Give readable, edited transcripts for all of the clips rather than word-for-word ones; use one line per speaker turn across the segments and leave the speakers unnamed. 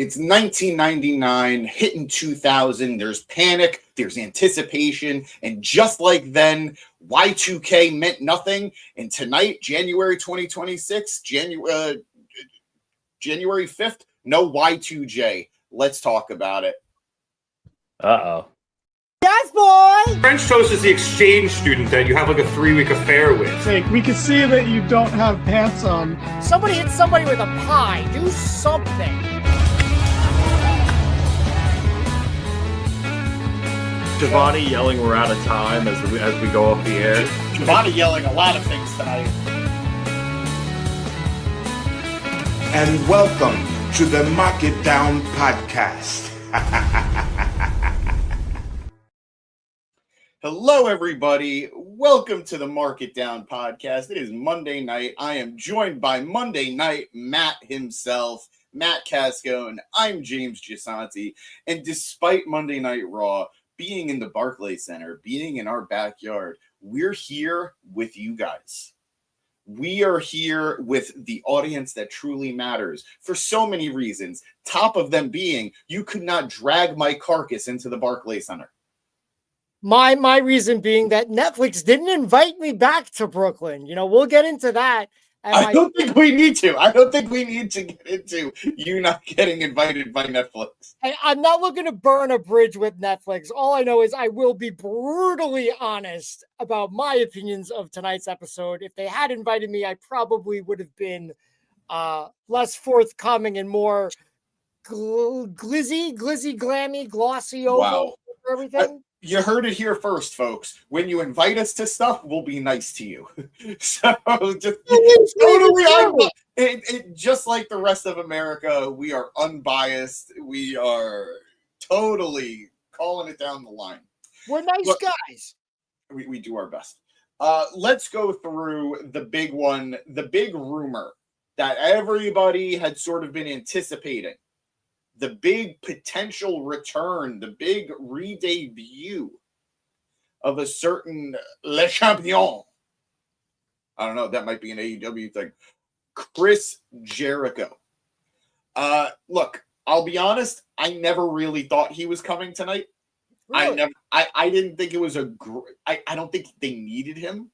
It's 1999, hitting 2000. There's panic, there's anticipation, and just like then, Y2K meant nothing. And tonight, January 2026, January 5th, no Y2J. Let's talk about it.
Uh-oh.
Yes, boy!
French toast is the exchange student that you have like a 3-week affair with.
Like, we can see that you don't have pants on.
Somebody hit somebody with a pie. Do something.
Giovanni yelling we're out of time as we go off the air.
Giovanni yelling a lot of things tonight.
And welcome to the Mark It Down podcast.
Hello, everybody. Welcome to the Mark It Down podcast. It is Monday night. I am joined by Monday Night Matt himself, Matt Cascone. I'm James Gisanti. And despite Monday Night Raw being in the Barclays Center, being in our backyard, we're here with you guys. We are here with the audience that truly matters for so many reasons. Top of them being, you could not drag my carcass into the Barclays Center.
My reason being that Netflix didn't invite me back to Brooklyn. You know, we'll get into that.
I don't think we need to. I don't think we need to get into you not getting invited by Netflix.
I'm not looking to burn a bridge with Netflix. All I know is I will be brutally honest about my opinions of tonight's episode. If they had invited me, I probably would have been less forthcoming and more glizzy, glammy, glossy over
Wow.
everything.
You heard it here first, folks. When you invite us to stuff, we'll be nice to you. So just totally just like the rest of America, we are unbiased. We are totally calling it down the line.
We're nice guys.
We do our best. Let's go through the big one, the big rumor that everybody had sort of been anticipating. The big potential return, the big re-debut of a certain Le Champion. I don't know, that might be an AEW thing. Chris Jericho. Look, I'll be honest, I never really thought he was coming tonight.
Really?
I didn't think it was I don't think they needed him,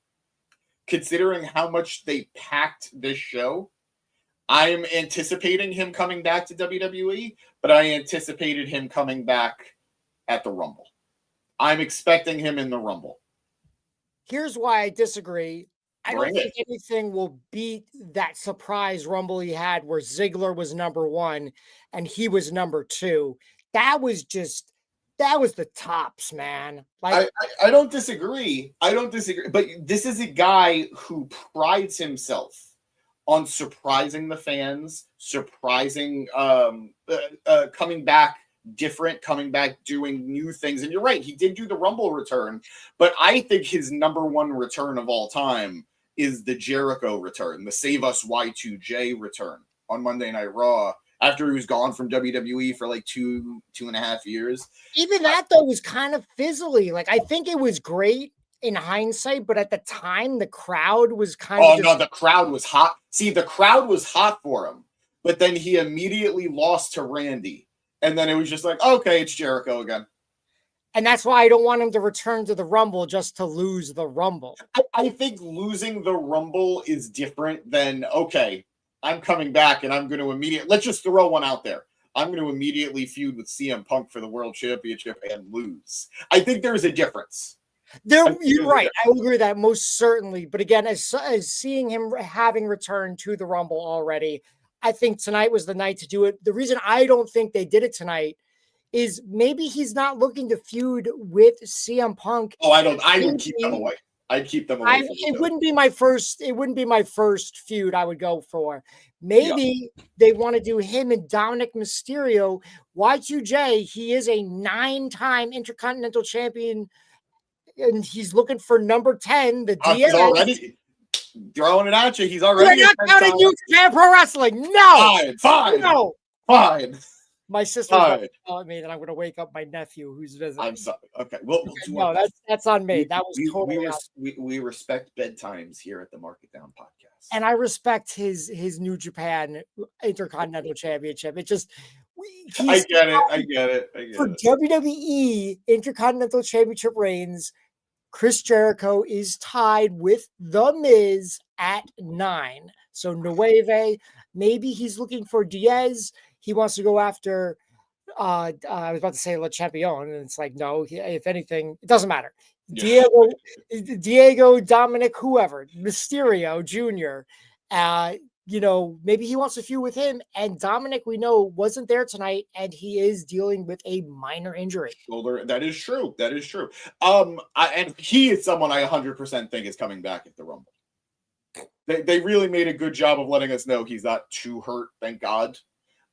considering how much they packed this show. I am anticipating him coming back to WWE, but I anticipated him coming back at the Rumble. I'm expecting him in the Rumble.
Here's why I disagree. I don't think anything will beat that surprise Rumble he had where Ziggler was number 1 and he was number 2. That was the tops, man. Like
I don't disagree. But this is a guy who prides himself on surprising the fans, coming back different, coming back doing new things. And you're right, he did do the Rumble return, but I think his number 1 return of all time is the Jericho return, the Save Us Y2J return on Monday Night Raw after he was gone from WWE for like 2.5 years.
Even that though was kind of fizzly. Like I think it was great in hindsight, but at the time the crowd was kind of
no, the crowd was hot. See, the crowd was hot for him, but then he immediately lost to Randy, and then it was just like, okay, it's Jericho again.
And that's why I don't want him to return to the Rumble just to lose the Rumble.
I think losing the Rumble is different than, okay, I'm coming back and I'm going to immediately, let's just throw one out there. I'm going to immediately feud with CM Punk for the World Championship and lose. I think there's a difference.
You're right. I will agree with that most certainly. But again, as seeing him having returned to the Rumble already, I think tonight was the night to do it. The reason I don't think they did it tonight is maybe he's not looking to feud with CM Punk.
Oh, I would keep them away. I'd keep them away.
It wouldn't be my first feud I would go for. Maybe they want to do him and Dominic Mysterio. Y2J, he is a 9-time Intercontinental Champion. And he's looking for number 10, the DNS.
He's already throwing it at you. He's already.
We're not counting New Japan Pro Wrestling. No.
Fine.
No.
Fine.
My sister's telling me that I'm going to wake up my nephew who's visiting.
I'm sorry. Okay. Well,
no, that's on me. That was totally.
We respect bedtimes here at the Mark It Down podcast,
and I respect his New Japan Intercontinental Championship. It just
I get it.
For WWE Intercontinental Championship reigns, Chris Jericho is tied with The Miz at 9. So Nueve, maybe he's looking for Diaz. He wants to go after, I was about to say Le Champion, and it's like, no, if anything, it doesn't matter. Diego, Dominic, whoever, Mysterio Jr., maybe he wants a feud with him. And Dominic, we know, wasn't there tonight, and he is dealing with a minor injury.
Shoulder. That is true. And he is someone I 100% think is coming back at the Rumble. They really made a good job of letting us know he's not too hurt, thank God.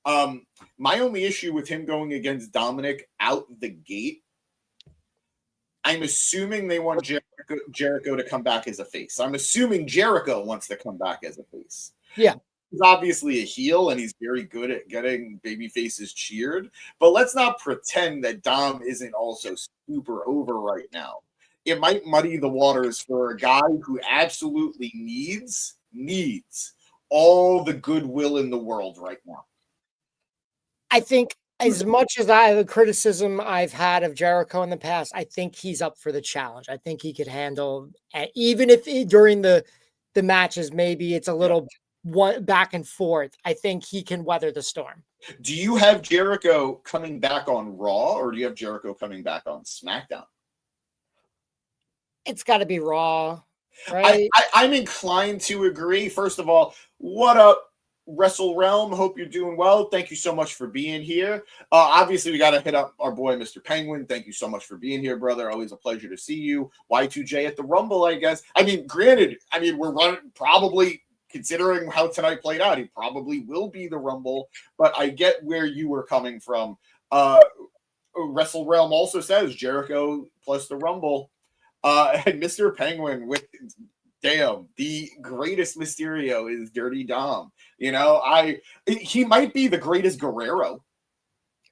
My only issue with him going against Dominic out the gate, I'm assuming they want Jericho to come back as a face. I'm assuming Jericho wants to come back as a face.
Yeah.
He's obviously a heel, and he's very good at getting baby faces cheered. But let's not pretend that Dom isn't also super over right now. It might muddy the waters for a guy who absolutely needs all the goodwill in the world right now.
I think as much as the criticism I've had of Jericho in the past, I think he's up for the challenge. I think he could handle, even if during the matches, maybe it's a little back and forth. I think he can weather the storm.
Do you have Jericho coming back on Raw, or do you have Jericho coming back on SmackDown?
It's got to be Raw, right?
I'm inclined to agree. First of all, what up, Wrestle Realm? Hope you're doing well. Thank you so much for being here. Obviously, we got to hit up our boy, Mr. Penguin. Thank you so much for being here, brother. Always a pleasure to see you. Y2J at the Rumble, I guess. Granted, we're running probably, considering how tonight played out, he probably will be the Rumble, but I get where you were coming from. Wrestle Realm also says Jericho plus the Rumble. And Mr. Penguin with, damn, the greatest Mysterio is Dirty Dom. He might be the greatest Guerrero.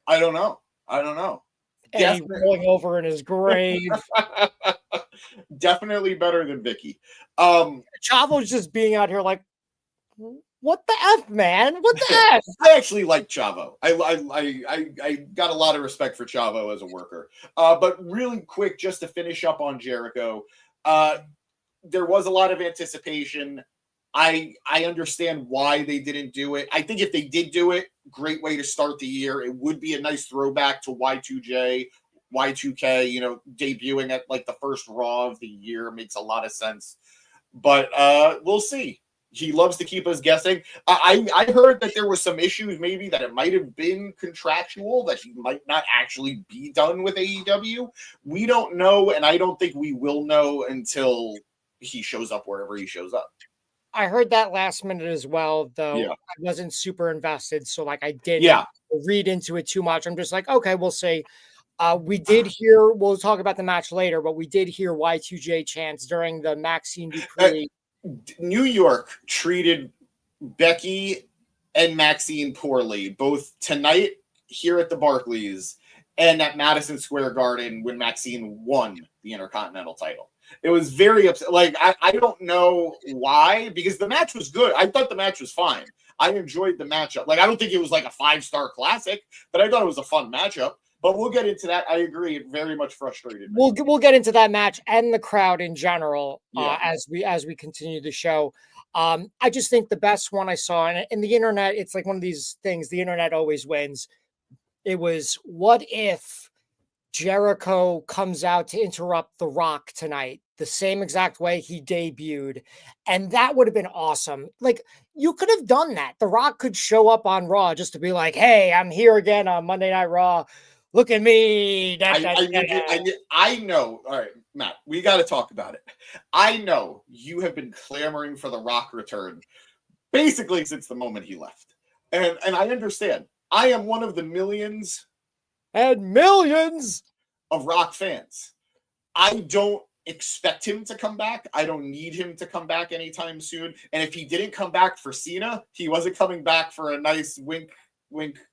I don't know.
And he's rolling over in his grave.
Definitely better than Vicky.
Chavo's just being out here like, what the F, man? What the F?
I actually like Chavo. I got a lot of respect for Chavo as a worker. But really quick, just to finish up on Jericho, there was a lot of anticipation. I understand why they didn't do it. I think if they did do it, great way to start the year. It would be a nice throwback to Y2J, Y2K, debuting at like the first Raw of the year makes a lot of sense. But we'll see. He loves to keep us guessing. I heard that there were some issues, maybe that it might have been contractual, that he might not actually be done with AEW. We don't know, and I don't think we will know until he shows up wherever he shows up.
I heard that last minute as well, though.
Yeah.
I wasn't super invested, so I didn't read into it too much. I'm just like, okay, we'll see. We did hear, we'll talk about the match later, but we did hear Y2J chants during the Maxine Dupree.
New York treated Becky and Maxine poorly, both tonight here at the Barclays and at Madison Square Garden when Maxine won the Intercontinental title. It was very upset. I don't know why, because the match was good. I thought the match was fine. I enjoyed the matchup. I don't think it was like a 5-star classic, but I thought it was a fun matchup. But we'll get into that. I agree. It very much frustrated me.
We'll get into that match and the crowd in general as we continue the show. I just think the best one I saw, and the internet, it's like one of these things, the internet always wins. It was, what if Jericho comes out to interrupt The Rock tonight, the same exact way he debuted? And that would have been awesome. You could have done that. The Rock could show up on Raw just to be like, hey, I'm here again on Monday Night Raw. Look at me.
I know. All right, Matt, we got to talk about it. I know you have been clamoring for the Rock return basically since the moment he left. And I understand. I am one of the millions
and millions
of Rock fans. I don't expect him to come back. I don't need him to come back anytime soon. And if he didn't come back for Cena, he wasn't coming back for a nice wink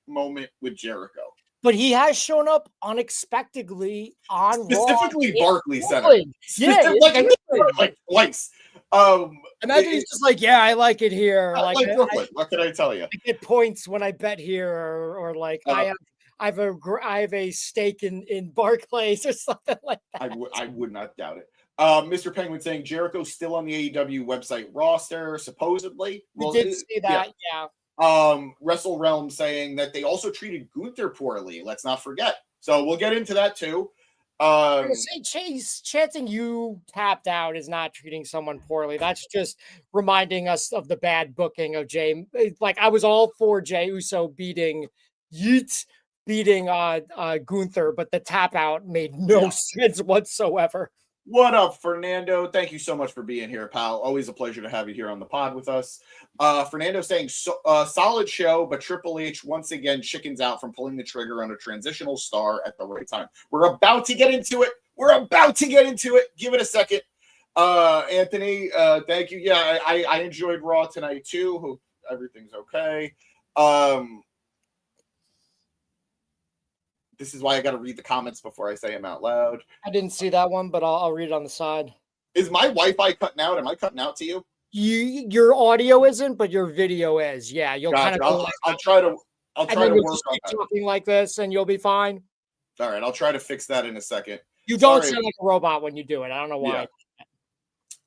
moment with Jericho.
But he has shown up unexpectedly on
specifically
Raw.
Barclays Center.
Yeah,
I think like twice.
Imagine he's just like, yeah, I like it here.
Like Brooklyn. What can I tell you?
I get points when I bet here, or like I have a stake in Barclays or something like that.
I would not doubt it. Mr. Penguin saying Jericho's still on the AEW website roster, supposedly.
We did see that, yeah.
Wrestle Realm saying that they also treated Gunther poorly. Let's not forget. So we'll get into that too.
Chase, chanting you tapped out is not treating someone poorly. That's just reminding us of the bad booking of Jay. Like, I was all for Jey Uso beating Gunther, but the tap out made no sense whatsoever.
What up, Fernando? Thank you so much for being here, pal. Always a pleasure to have you here on the pod with us. Fernando saying, solid show, but Triple H once again chickens out from pulling the trigger on a transitional star at the right time. We're about to get into it. Give it a second. Anthony, thank you. Yeah, I enjoyed Raw tonight too. Hope everything's okay. This is why I got to read the comments before I say them out loud.
I didn't see that one, but I'll read it on the side.
Is my Wi-Fi cutting out? Am I cutting out to you?
Your audio isn't, but your video is. Yeah, you'll
gotcha.
kind of.
I'll try to work on that.
Talking like this, and you'll be fine.
All right, I'll try to fix that in a second.
You don't sound like a robot when you do it. I don't know why.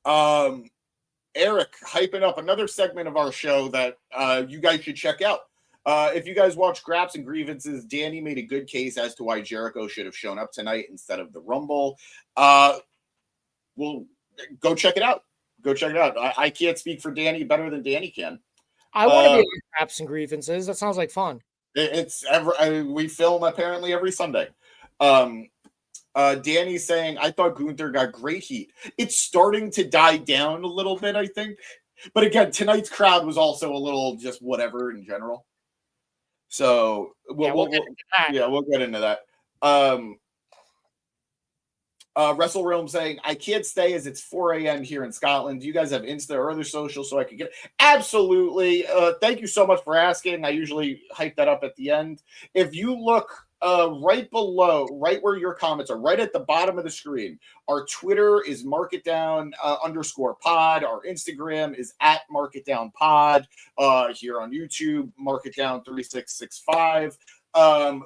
Yeah. Eric hyping up another segment of our show that you guys should check out. If you guys watch Graps and Grievances, Danny made a good case as to why Jericho should have shown up tonight instead of the Rumble. Well, go check it out. I can't speak for Danny better than Danny can.
I want to be on Graps and Grievances. That sounds like fun.
We film apparently every Sunday. Danny's saying, I thought Gunther got great heat. It's starting to die down a little bit, I think. But again, tonight's crowd was also a little just whatever in general. So we'll get into that. Wrestle Realm saying, I can't stay as it's 4 a.m. here in Scotland. Do you guys have Insta or other social so I could get it? Absolutely. Thank you so much for asking. I usually hype that up at the end. If you look right below, right where your comments are, right at the bottom of the screen, our Twitter is marketdown _pod. Our Instagram is at marketdownpod. Here on YouTube, marketdown3665.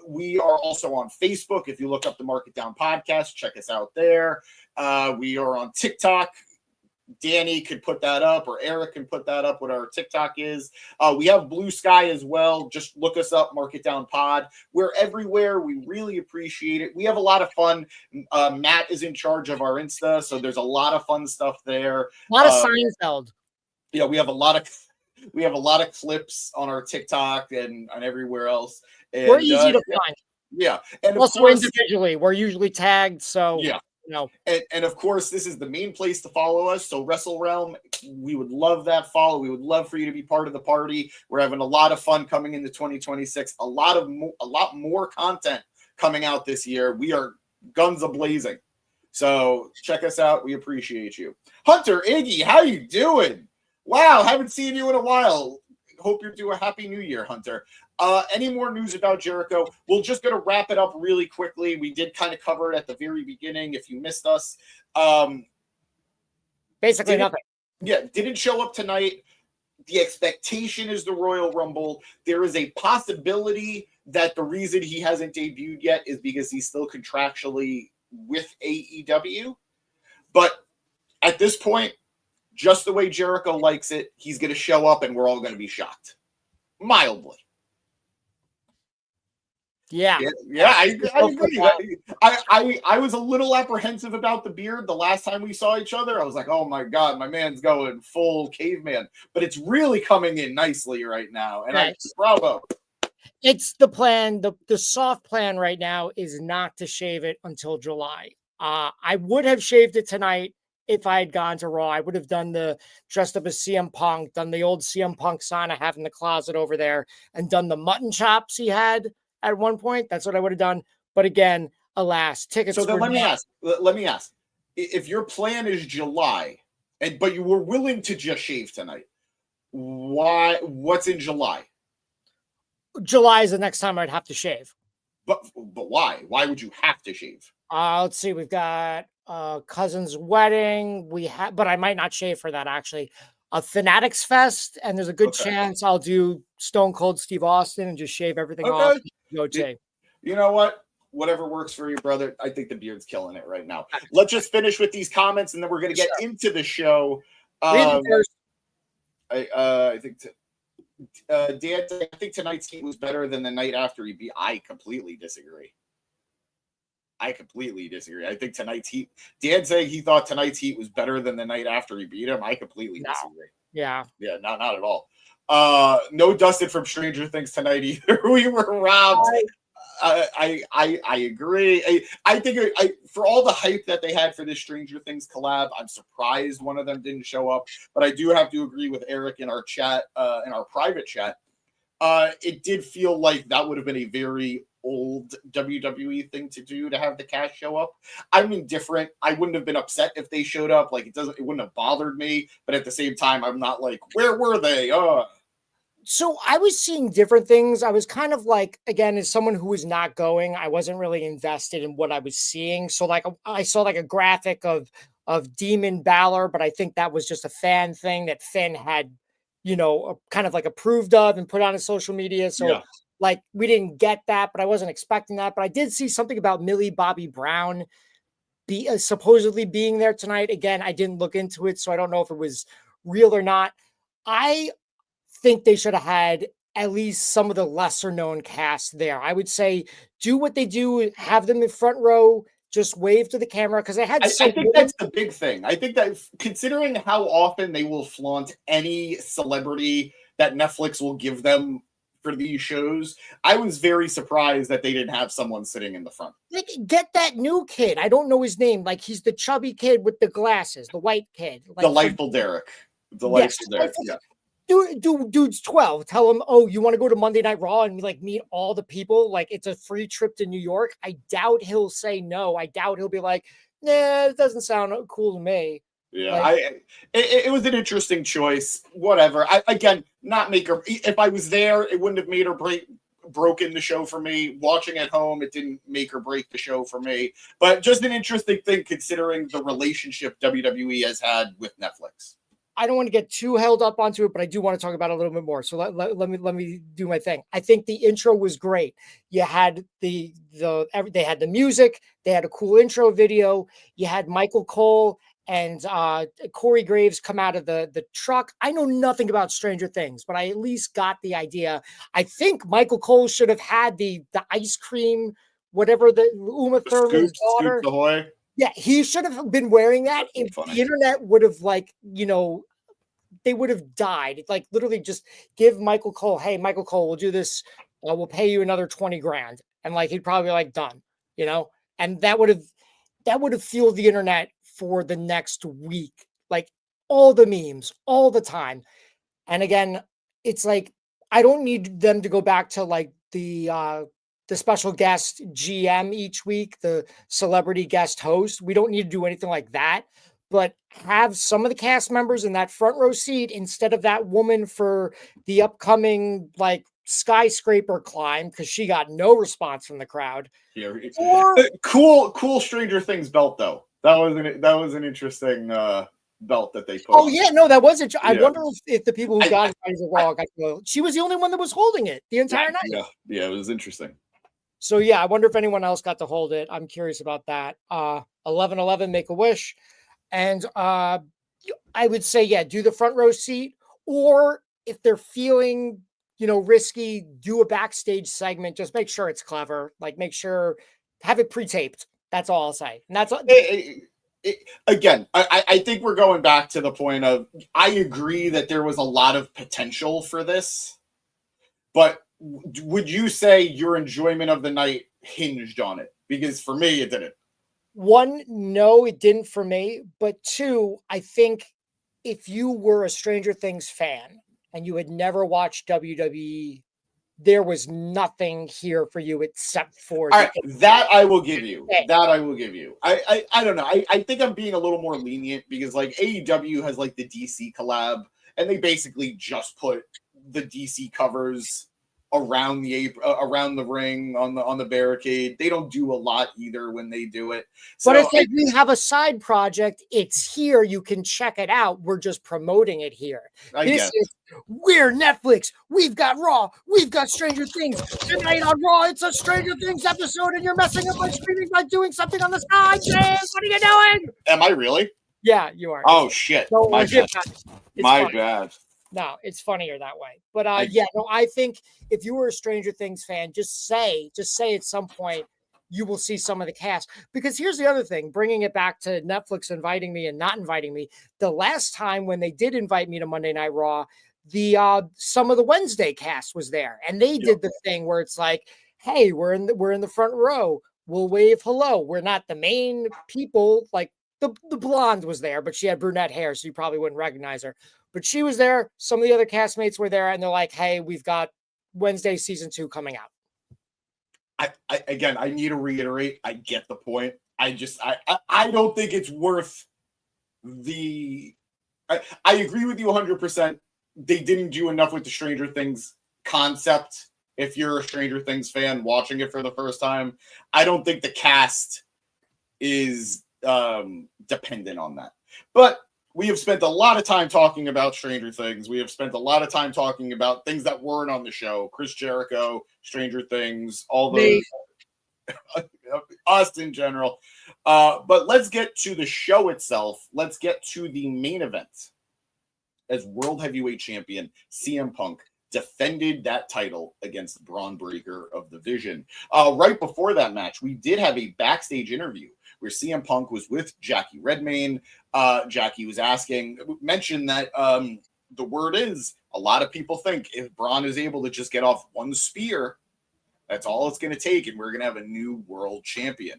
We are also on Facebook. If you look up the Market Down podcast, check us out there. We are on TikTok. Danny could put that up, or Eric can put that up, what our TikTok is. We have Blue Sky as well. Just look us up, Market Down Pod. We're everywhere. We really appreciate it. We have a lot of fun. Matt is in charge of our Insta, so there's a lot of fun stuff there.
A lot of Seinfeld.
Yeah, we have a lot of clips on our TikTok and everywhere else. And,
we're easy to find.
Yeah. And
also, of course, individually, we're usually tagged. So,
yeah.
No.
And of course, this is the main place to follow us. So Wrestle Realm, we would love that follow. We would love for you to be part of the party. We're having a lot of fun coming into 2026. A lot more content coming out this year. We are guns a-blazing. So check us out. We appreciate you. Hunter, Iggy, how you doing? Wow, haven't seen you in a while. Hope you're doing a happy new year, Hunter. Any more news about Jericho? We're just going to wrap it up really quickly. We did kind of cover it at the very beginning. If you missed us,
basically nothing.
Yeah, didn't show up tonight. The expectation is the Royal Rumble. There is a possibility that the reason he hasn't debuted yet is because he's still contractually with AEW. But at this point, just the way Jericho likes it, he's going to show up and we're all going to be shocked. Mildly.
Yeah,
I agree. I was a little apprehensive about the beard the last time we saw each other. I was like, oh my God, my man's going full caveman. But it's really coming in nicely right now. And bravo.
It's the plan. The soft plan right now is not to shave it until July. I would have shaved it tonight if I had gone to Raw. I would have done the dressed up as CM Punk, done the old CM Punk sign I have in the closet over there, and done the mutton chops he had at one point. That's what I would have done. But again, alas, tickets.
So then let me ask. If your plan is July, but you were willing to just shave tonight, why? What's in July?
July is the next time I'd have to shave.
But why? Why would you have to shave?
Let's see. We've got cousin's wedding. But I might not shave for that actually. A Fanatics Fest, and there's a good chance I'll do Stone Cold Steve Austin and just shave everything off.
You know what? Whatever works for you, brother. I think the beard's killing it right now. Let's just finish with these comments, and then we're going to get into the show. I think Dan, I think tonight's heat was better than the night after he beat. I completely disagree. I think tonight's heat. Dan saying he thought tonight's heat was better than the night after he beat him. I completely disagree.
Yeah,
not at all. No Dustin from Stranger Things tonight either. We were robbed. I agree. I think for all the hype that they had for this Stranger Things collab, I'm surprised one of them didn't show up. But I do have to agree with Eric in our chat, in our private chat. It did feel like that would have been a very old WWE thing to do, to have the cast show up. I'm indifferent. I wouldn't have been upset if they showed up. Like it wouldn't have bothered me. But at the same time, I'm not like, where were they?
So I was seeing different things. I was kind of like, again, as someone who was not going, I wasn't really invested in what I was seeing. So like I saw like a graphic of Demon Balor, but I think that was just a fan thing that Finn had, kind of like approved of and put on his social media. So like we didn't get that, but I wasn't expecting that. But I did see something about Millie Bobby Brown supposedly being there tonight. Again, I didn't look into it, so I don't know if it was real or not. I think they should have had at least some of the lesser known cast there. I would say do what they do, have them in front row, just wave to the camera, because I think
that's the big thing. I think that considering how often they will flaunt any celebrity that Netflix will give them for these shows, I was very surprised that they didn't have someone sitting in the front.
Like, get that new kid. I don't know his name. Like, he's the chubby kid with the glasses, the white kid. Like,
Delightful Derek. Delightful Derek. Yeah.
Dude's 12. Tell him, oh, you want to go to Monday Night Raw and like meet all the people? Like, it's a free trip to New York. I doubt he'll say no. I doubt he'll be like, nah, it doesn't sound cool to me.
Yeah, like, it was an interesting choice. Whatever. If I was there, it wouldn't have made or broken the show for me. Watching at home, it didn't make or break the show for me. But just an interesting thing considering the relationship WWE has had with Netflix.
I don't want to get too held up onto it, but I do want to talk about it a little bit more. So let me do my thing. I think the intro was great. You had they had the music, they had a cool intro video. You had Michael Cole and Corey Graves come out of the truck. I know nothing about Stranger Things, but I at least got the idea. I think Michael Cole should have had the ice cream, whatever, the Uma Thurman's daughter.
Scoop Ahoy.
Yeah, he should have been wearing that. If the internet would have, like, they would have died. Like, literally just give Michael Cole, hey, Michael Cole, we'll do this. We'll pay you another 20 grand. And like, he'd probably like done, and that would have fueled the internet for the next week. Like, all the memes, all the time. And again, it's like, I don't need them to go back to like the special guest GM each week, the celebrity guest host. We don't need to do anything like that, but have some of the cast members in that front row seat instead of that woman for the upcoming like skyscraper climb, because she got no response from the crowd.
Yeah. Cool Stranger Things belt though. That was an interesting belt that they put.
Oh yeah, no, that wasn't. I wonder if the people who got it wrong. She was the only one that was holding it the entire night.
Yeah, it was interesting.
So yeah, I wonder if anyone else got to hold it. I'm curious about that. 11-11, make a wish. And I would say, do the front row seat, or if they're feeling, risky, do a backstage segment. Just make sure it's clever. Like, make sure, have it pre-taped. That's all I'll say. And that's
again, I think we're going back to the point of, I agree that there was a lot of potential for this, but would you say your enjoyment of the night hinged on it? Because for me, it didn't.
One, no, it didn't for me. But two, I think if you were a Stranger Things fan and you had never watched WWE, there was nothing here for you except for
that I will give you. That I will give you. I don't know. I think I'm being a little more lenient because like AEW has like the DC collab, and they basically just put the DC covers around the ring on the barricade. They don't do a lot either when they do it. So
but it's like we have a side project. It's here. You can check it out. We're just promoting it here. We're Netflix. We've got Raw. We've got Stranger Things. Tonight on Raw, it's a Stranger Things episode, and you're messing up my streaming by doing something on the side, James. What are you doing?
Am I really?
Yeah, you are.
Oh, shit.
So,
My bad. My
funny.
bad.
No, it's funnier that way. But I think if you were a Stranger Things fan, just say at some point you will see some of the cast. Because here's the other thing, bringing it back to Netflix inviting me and not inviting me. The last time when they did invite me to Monday Night Raw, some of the Wednesday cast was there, and they did the thing where it's like, hey, we're in the front row. We'll wave hello. We're not the main people. Like the blonde was there, but she had brunette hair, so you probably wouldn't recognize her. But she was there. Some of the other castmates were there, and they're like, hey, we've got Wednesday season 2 coming out.
I need to reiterate, I get the point. I don't think it's worth the. I agree with you 100%. They didn't do enough with the Stranger Things concept. If you're a Stranger Things fan watching it for the first time, I don't think the cast is dependent on that. But we have spent a lot of time talking about Stranger Things. We have spent a lot of time talking about things that weren't on the show. Chris Jericho, Stranger Things, all those, us in general. But let's get to the show itself. Let's get to the main event. As World Heavyweight Champion, CM Punk defended that title against Braun Breaker of the Vision. Right before that match, we did have a backstage interview where CM Punk was with Jackie Redmayne. Jackie was mentioned that the word is a lot of people think if Braun is able to just get off one spear, that's all it's going to take, and we're going to have a new world champion.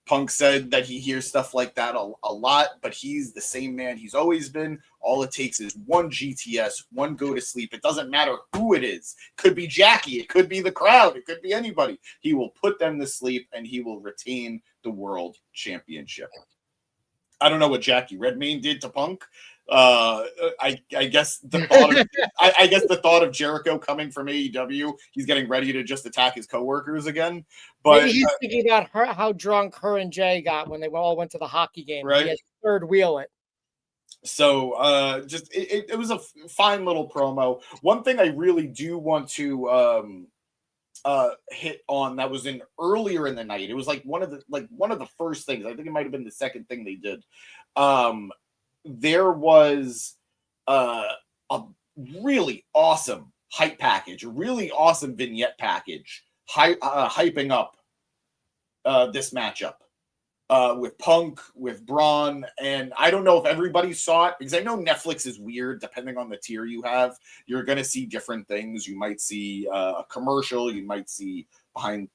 Punk said that he hears stuff like that a lot, but he's the same man he's always been. All it takes is one GTS, one go to sleep. It doesn't matter who it is. It could be Jackie. It could be the crowd. It could be anybody. He will put them to sleep, and he will retain the world championship. I don't know what Jackie Redmayne did to Punk. I guess the thought of Jericho coming from AEW, he's getting ready to just attack his coworkers again. But
maybe he's thinking about how drunk her and Jay got when they all went to the hockey game.
Right.
He had third wheel it.
So it was a fine little promo. One thing I really do want to hit on that was earlier in the night. It was like one of the first things. I think it might have been the second thing they did. There was a really awesome hype package, a really awesome vignette package, hyping up this matchup with Punk, with Braun, and I don't know if everybody saw it because I know Netflix is weird. Depending on the tier you have, you're going to see different things. You might see a commercial, you might see behind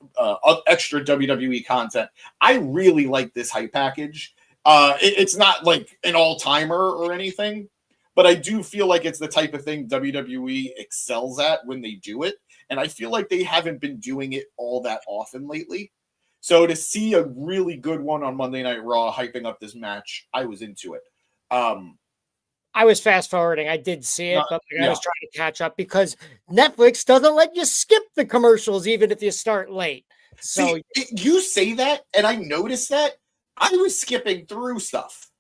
extra WWE content. I really like this hype package. It's not like an all-timer or anything, but I do feel like it's the type of thing WWE excels at when they do it, and I feel like they haven't been doing it all that often lately. So to see a really good one on Monday Night Raw hyping up this match, I was into it.
I was fast forwarding. I did see it, but I was trying to catch up because Netflix doesn't let you skip the commercials even if you start late. So
you say that, and I noticed that. I was skipping through stuff.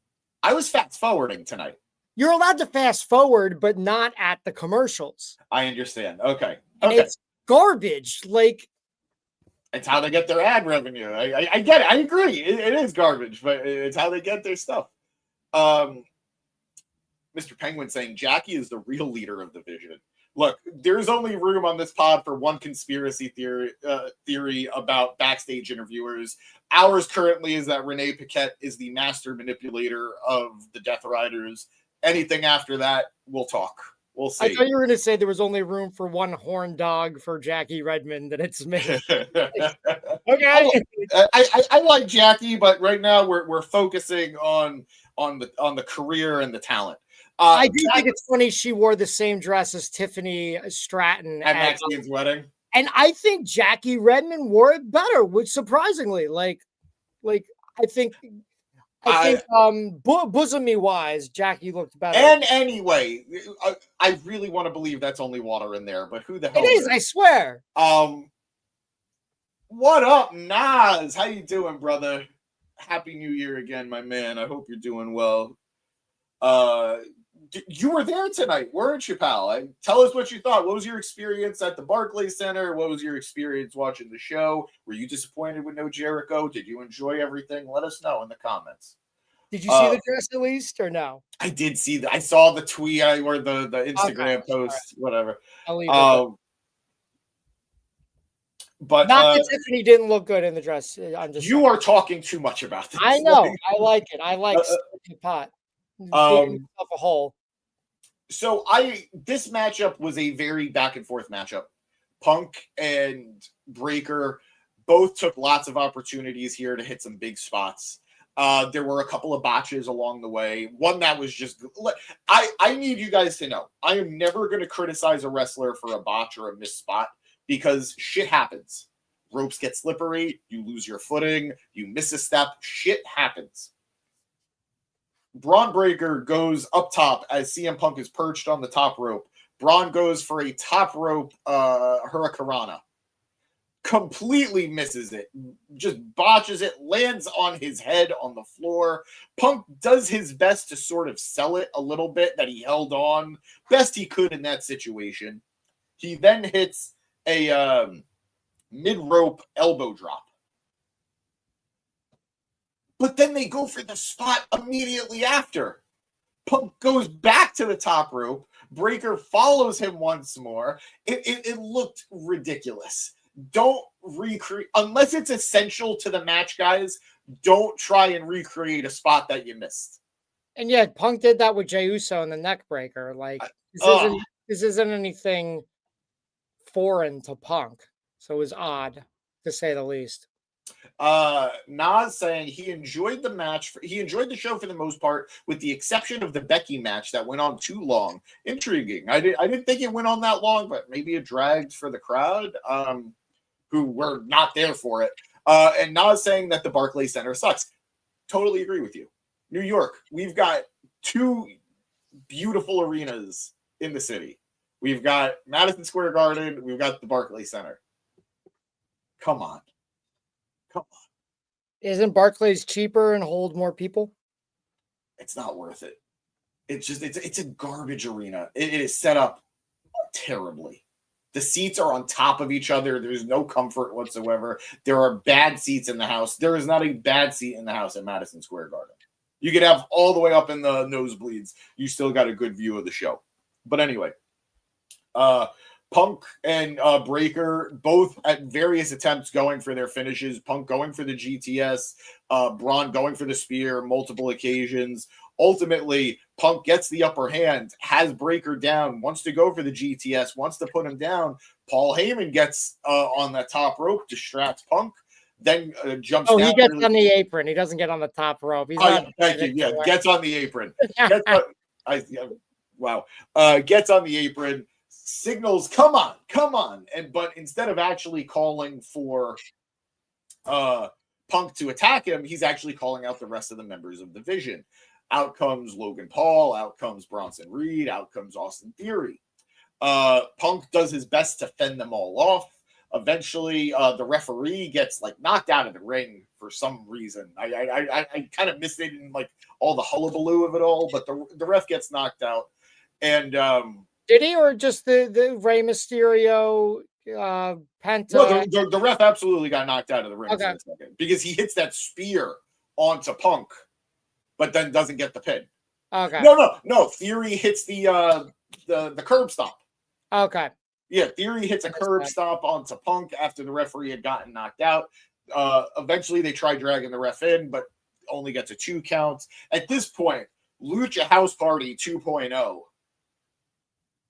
I was fast forwarding tonight.
You're allowed to fast forward, but not at the commercials.
I understand. Okay.
And it's garbage. Like,
it's how they get their ad revenue. I get it. I agree. It is garbage, but it's how they get their stuff. Mr. Penguin saying Jackie is the real leader of the Vision. Look, there's only room on this pod for one conspiracy theory about backstage interviewers. Ours currently is that Renee Paquette is the master manipulator of the Death Riders. Anything after that, we'll talk. We'll see.
I thought you were going to say there was only room for one horn dog for Jackie Redmond, and it's me. Okay.
I like Jackie, but right now we're focusing on the career and the talent.
I do think it's funny she wore the same dress as Tiffany Stratton
at Maxine's wedding.
And I think Jackie Redmond wore it better, which surprisingly, like I think I think bosomy wise, Jackie looked better.
And anyway, I really want to believe that's only water in there, but who the hell
it is? I swear.
What up, Nas? How you doing, brother? Happy New Year again, my man. I hope you're doing well. You were there tonight, weren't you, pal? Tell us what you thought. What was your experience at the Barclays Center? What was your experience watching the show? Were you disappointed with no Jericho? Did you enjoy everything? Let us know in the comments.
Did you see the dress at least, or no?
I did see that. I saw the tweet or the Instagram post, whatever.
I'll leave it.
But
not that Tiffany didn't look good in the dress. I'm just
you are talking too much about this.
I know. I like it. I like the pot. Digging yourself a hole.
So this matchup was a very back and forth matchup. Punk and Breaker both took lots of opportunities here to hit some big spots. There were a couple of botches along the way. One that was just I need you guys to know I am never going to criticize a wrestler for a botch or a missed spot because shit happens. Ropes get slippery, you lose your footing, you miss a step, shit happens. Braun Breaker goes up top as CM Punk is perched on the top rope. Braun goes for a top rope Hurricanrana. Completely misses it. Just botches it. Lands on his head on the floor. Punk does his best to sort of sell it a little bit that he held on best he could in that situation. He then hits a mid-rope elbow drop. But then they go for the spot immediately after. Punk goes back to the top rope. Breaker follows him once more. It looked ridiculous. Don't recreate, unless it's essential to the match, guys, don't try and recreate a spot that you missed.
And yeah, Punk did that with Jey Uso in the neck breaker. Like, this isn't anything foreign to Punk. So it was odd, to say the least.
Nas saying he enjoyed the match. He enjoyed the show for the most part, with the exception of the Becky match that went on too long. Intriguing. I didn't think it went on that long, but maybe it dragged for the crowd, who were not there for it. And Nas saying that the Barclays Center sucks. Totally agree with you. New York, we've got two beautiful arenas in the city. We've got Madison Square Garden. We've got the Barclays Center. Come on.
Isn't Barclays cheaper and hold more people?
It's not worth it. It's a garbage arena. It is set up terribly. The seats are on top of each other. There's no comfort whatsoever. There are bad seats in the house. There is not a bad seat in the house at Madison Square Garden. You could have all the way up in the nosebleeds. You still got a good view of the show. But anyway, Punk and Breaker both at various attempts going for their finishes. Punk going for the GTS, Braun going for the spear, multiple occasions. Ultimately, Punk gets the upper hand, has Breaker down, wants to go for the GTS, wants to put him down. Paul Heyman gets on the top rope, distracts Punk, then jumps down.
He gets on the apron. He doesn't get on the top rope. He's not
thank you. Yeah, gets on the apron. Gets on the apron. Signals, come on. But instead of actually calling for Punk to attack him, he's actually calling out the rest of the members of the Vision. Out comes Logan Paul, out comes Bronson Reed, out comes Austin Theory. Punk does his best to fend them all off. Eventually, the referee gets knocked out of the ring for some reason. I kind of missed it in all the hullabaloo of it all, but the ref gets knocked out. And
did he, or just the Rey Mysterio Penta?
No, the ref absolutely got knocked out of the ring for a second because he hits that spear onto Punk, but then doesn't get the pin.
Okay.
No. Theory hits the curb stop.
Okay.
Yeah, Theory hits a curb stop onto Punk after the referee had gotten knocked out. Eventually, they try dragging the ref in, but only gets a 2 count. At this point, Lucha House Party 2.0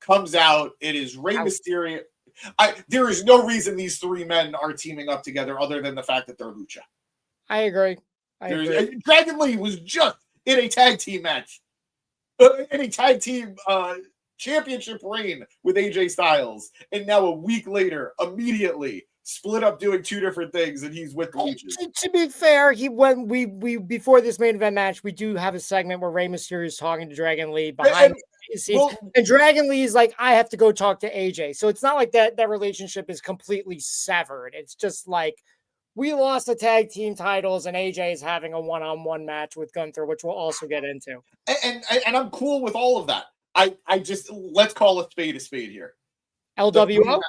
comes out. It is Rey Mysterio. There is no reason these three men are teaming up together other than the fact that they're Lucha.
I agree.
Dragon Lee was just in a tag team match. In a tag team championship reign with AJ Styles, and now a week later, immediately split up doing two different things, and he's with the Luchas.
To be fair, we before this main event match, we do have a segment where Rey Mysterio is talking to Dragon Lee behind the scenes, and Dragon Lee is like, I have to go talk to AJ. So it's not like that relationship is completely severed. It's just like, we lost the tag team titles, and AJ is having a one-on-one match with Gunther, which we'll also get into.
And I'm cool with all of that. I just, let's call a spade here.
LWO?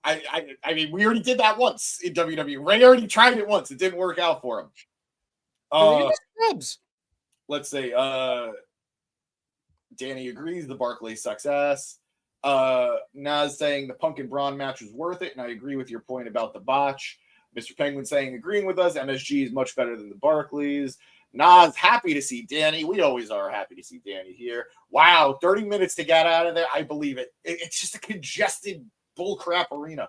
I mean, we already did that once in WWE. Ray already tried it once. It didn't work out for him. Let's say Danny agrees the Barclay success. Naz saying the Punk and Braun match was worth it, and I agree with your point about the botch. Mr. Penguin saying agreeing with us. MSG is much better than the Barclays. Nas happy to see Danny. We always are happy to see Danny here. Wow, 30 minutes to get out of there. I believe it. It's just a congested bullcrap arena.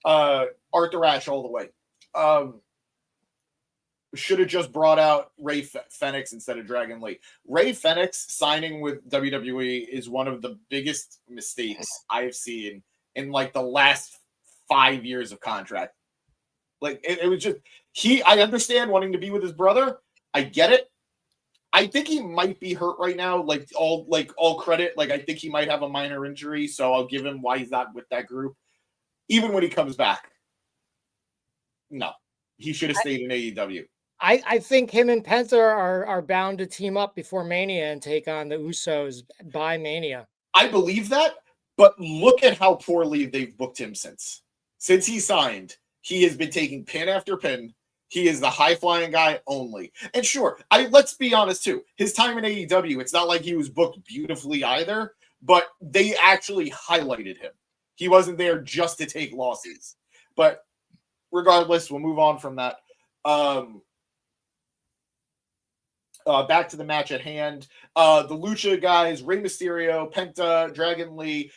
Arthur Ashe all the way. Should have just brought out Ray Fenix instead of Dragon Lee. Ray Fenix signing with WWE is one of the biggest mistakes I've seen in like the last 5 years of contract. Like it was just I understand wanting to be with his brother. I get it. I think he might be hurt right now. Like all credit. Like I think he might have a minor injury, so I'll give him why he's not with that group. Even when he comes back, no, he should have stayed in AEW.
I think him and Penta are bound to team up before Mania and take on the Usos by Mania.
I believe that, but look at how poorly they've booked him since he signed. He has been taking pin after pin. He is the high-flying guy only. And sure, let's be honest too. His time in AEW, it's not like he was booked beautifully either, but they actually highlighted him. He wasn't there just to take losses. But regardless, we'll move on from that. Back to the match at hand. The Lucha guys, Rey Mysterio, Penta, Dragon Lee,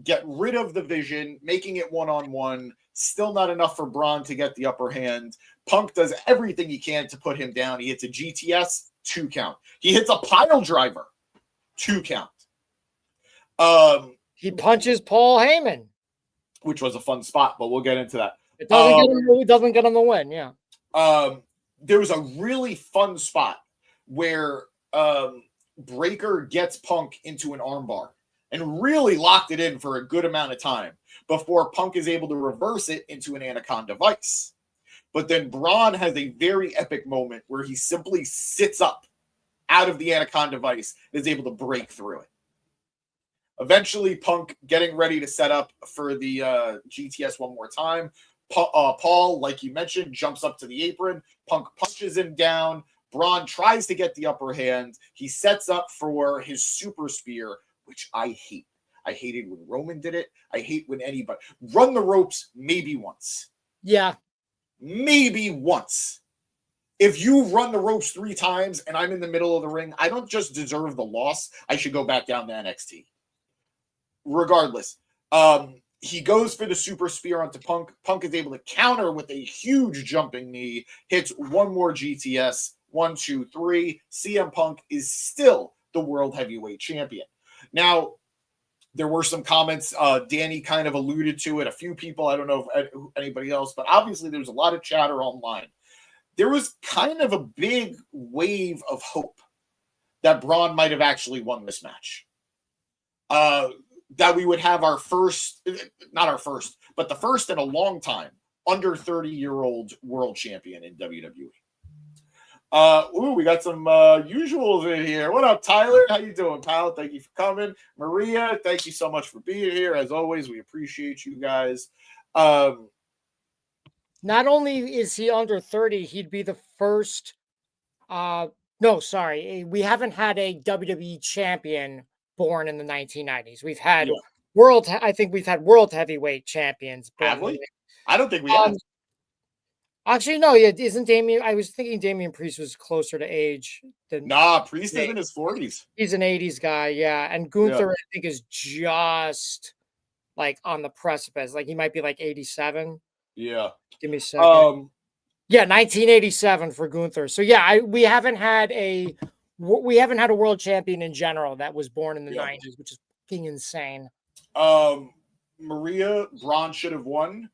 get rid of the Vision, making it one-on-one. Still not enough for Braun to get the upper hand. Punk does everything he can to put him down. He hits a GTS, 2 count. He hits a pile driver, 2 count.
He punches Paul Heyman,
which was a fun spot, but we'll get into that.
It doesn't get him the win, yeah.
There was a really fun spot where Breaker gets Punk into an armbar and really locked it in for a good amount of time before Punk is able to reverse it into an Anaconda Vice. But then Braun has a very epic moment where he simply sits up out of the Anaconda Vice and is able to break through it. Eventually, Punk getting ready to set up for the GTS one more time. Paul, like you mentioned, jumps up to the apron. Punk punches him down. Braun tries to get the upper hand. He sets up for his super spear, which I hate. I hated when Roman did it. I hate when anybody run the ropes maybe once.
Yeah.
Maybe once. If you run the ropes 3 times and I'm in the middle of the ring, I don't just deserve the loss. I should go back down to NXT. Regardless, he goes for the super spear onto Punk. Punk is able to counter with a huge jumping knee, hits one more GTS, 1, 2, 3. CM Punk is still the World Heavyweight Champion. Now, there were some comments. Danny kind of alluded to it. A few people, I don't know if anybody else, but obviously there was a lot of chatter online. There was kind of a big wave of hope that Braun might have actually won this match. That we would have our first, not our first, but the first in a long time, under 30-year-old world champion in WWE. We got some usuals in here. What up, Tyler? How you doing, pal? Thank you for coming. Maria, thank you so much for being here. As always, we appreciate you guys.
Not only is he under 30, he'd be the first. We haven't had a WWE champion born in the 1990s. We've had I think we've had world heavyweight champions.
Have we? I don't think we have.
Actually, no, isn't Damian? I was thinking Damian Priest was closer to age than.
Nah, Priest is in his 40s.
He's an 80s guy, yeah. And Gunther, I think, is just like on the precipice. Like he might be like 87.
Yeah.
Give me a second. 1987 for Gunther. So yeah, we haven't had a world champion in general that was born in the 90s, which is fucking insane.
Maria, Braun should have won.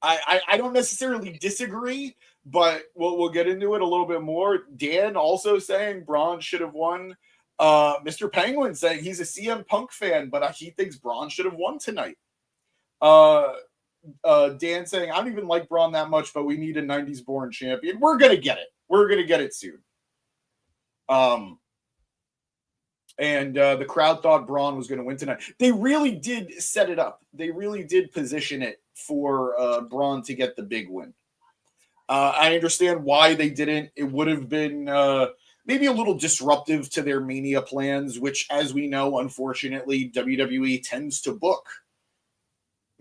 I don't necessarily disagree, but we'll get into it a little bit more. Dan also saying Braun should have won. Mr. Penguin saying he's a CM Punk fan, but he thinks Braun should have won tonight. Dan saying I don't even like Braun that much, but we need a 90s born champion. We're gonna get it. We're gonna get it soon. And the crowd thought Braun was going to win tonight. They really did set it up. They really did position it for Braun to get the big win. I understand why they didn't. It would have been maybe a little disruptive to their Mania plans, which, as we know, unfortunately, WWE tends to book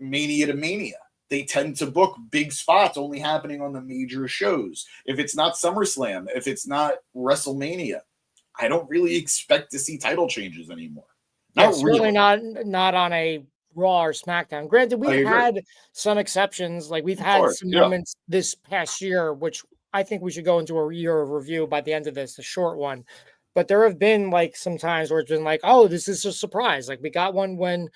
Mania to Mania. They tend to book big spots only happening on the major shows. If it's not SummerSlam, if it's not WrestleMania, I don't really expect to see title changes anymore.
Not really. Not on a Raw or SmackDown. Granted, we've had some exceptions. Like we've had some moments this past year, which I think we should go into a year of review by the end of this, a short one. But there have been like some times where it's been like, oh, this is a surprise. Like we got one when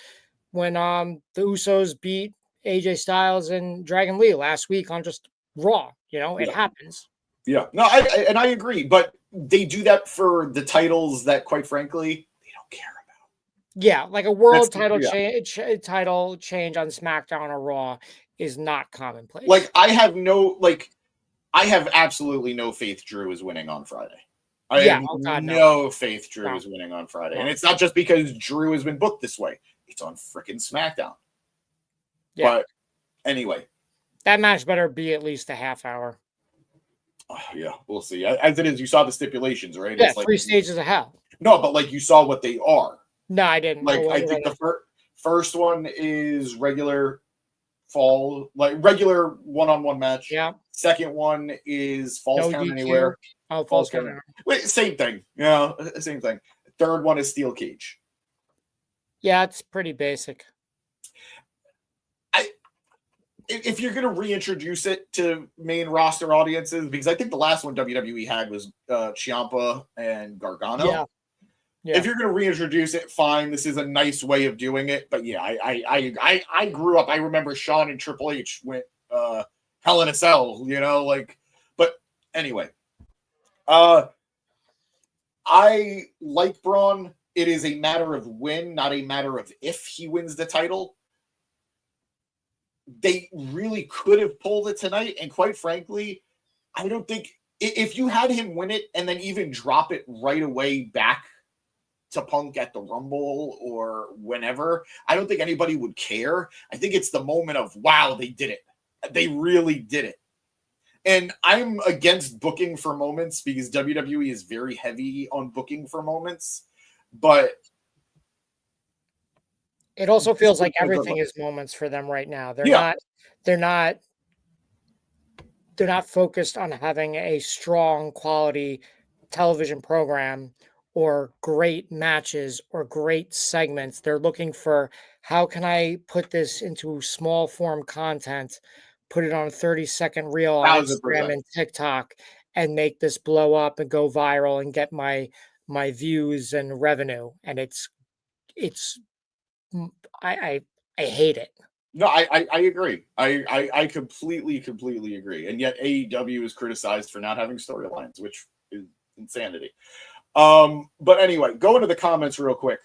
the Usos beat AJ Styles and Dragon Lee last week on just Raw. It happens.
Yeah, no, I agree, but they do that for the titles that, quite frankly, they don't care about.
Yeah, like a world title change on SmackDown or Raw is not commonplace.
Like I have absolutely no faith Drew is winning on Friday. I have no faith Drew is winning on Friday, and it's not just because Drew has been booked this way; it's on frickin' SmackDown. Yeah. But anyway,
that match better be at least a half hour.
Yeah, we'll see. As it is, you saw the stipulations, right?
Yeah, it's 3 stages of hell.
No, but like you saw what they are.
No, I didn't.
Like I think the first one is regular fall, like regular one-on-one match.
Yeah.
Second one is Falls Count Anywhere.
Oh, Falls Count Anywhere.
Wait, same thing. Yeah, same thing. Third one is Steel Cage.
Yeah, it's pretty basic.
If you're going to reintroduce it to main roster audiences, because I think the last one WWE had was Ciampa and Gargano. Yeah. If you're going to reintroduce it, fine. This is a nice way of doing it. But yeah, I grew up. I remember Shawn and Triple H went Hell in a Cell, But anyway, I like Braun. It is a matter of when, not a matter of if he wins the title. They really could have pulled it tonight. And quite frankly, I don't think if you had him win it and then even drop it right away back to Punk at the Rumble or whenever, I don't think anybody would care. I think it's the moment of, wow, they did it. They really did it. And I'm against booking for moments because WWE is very heavy on booking for moments. But
it also feels like everything is moments for them right now. They're not focused on having a strong quality television program or great matches or great segments. They're looking for, how can I put this into small form content, put it on a 30-second reel on Instagram and TikTok and make this blow up and go viral and get my views and revenue. And I hate it.
No, I agree. I completely agree. And yet AEW is criticized for not having storylines, which is insanity. But anyway, go into the comments real quick.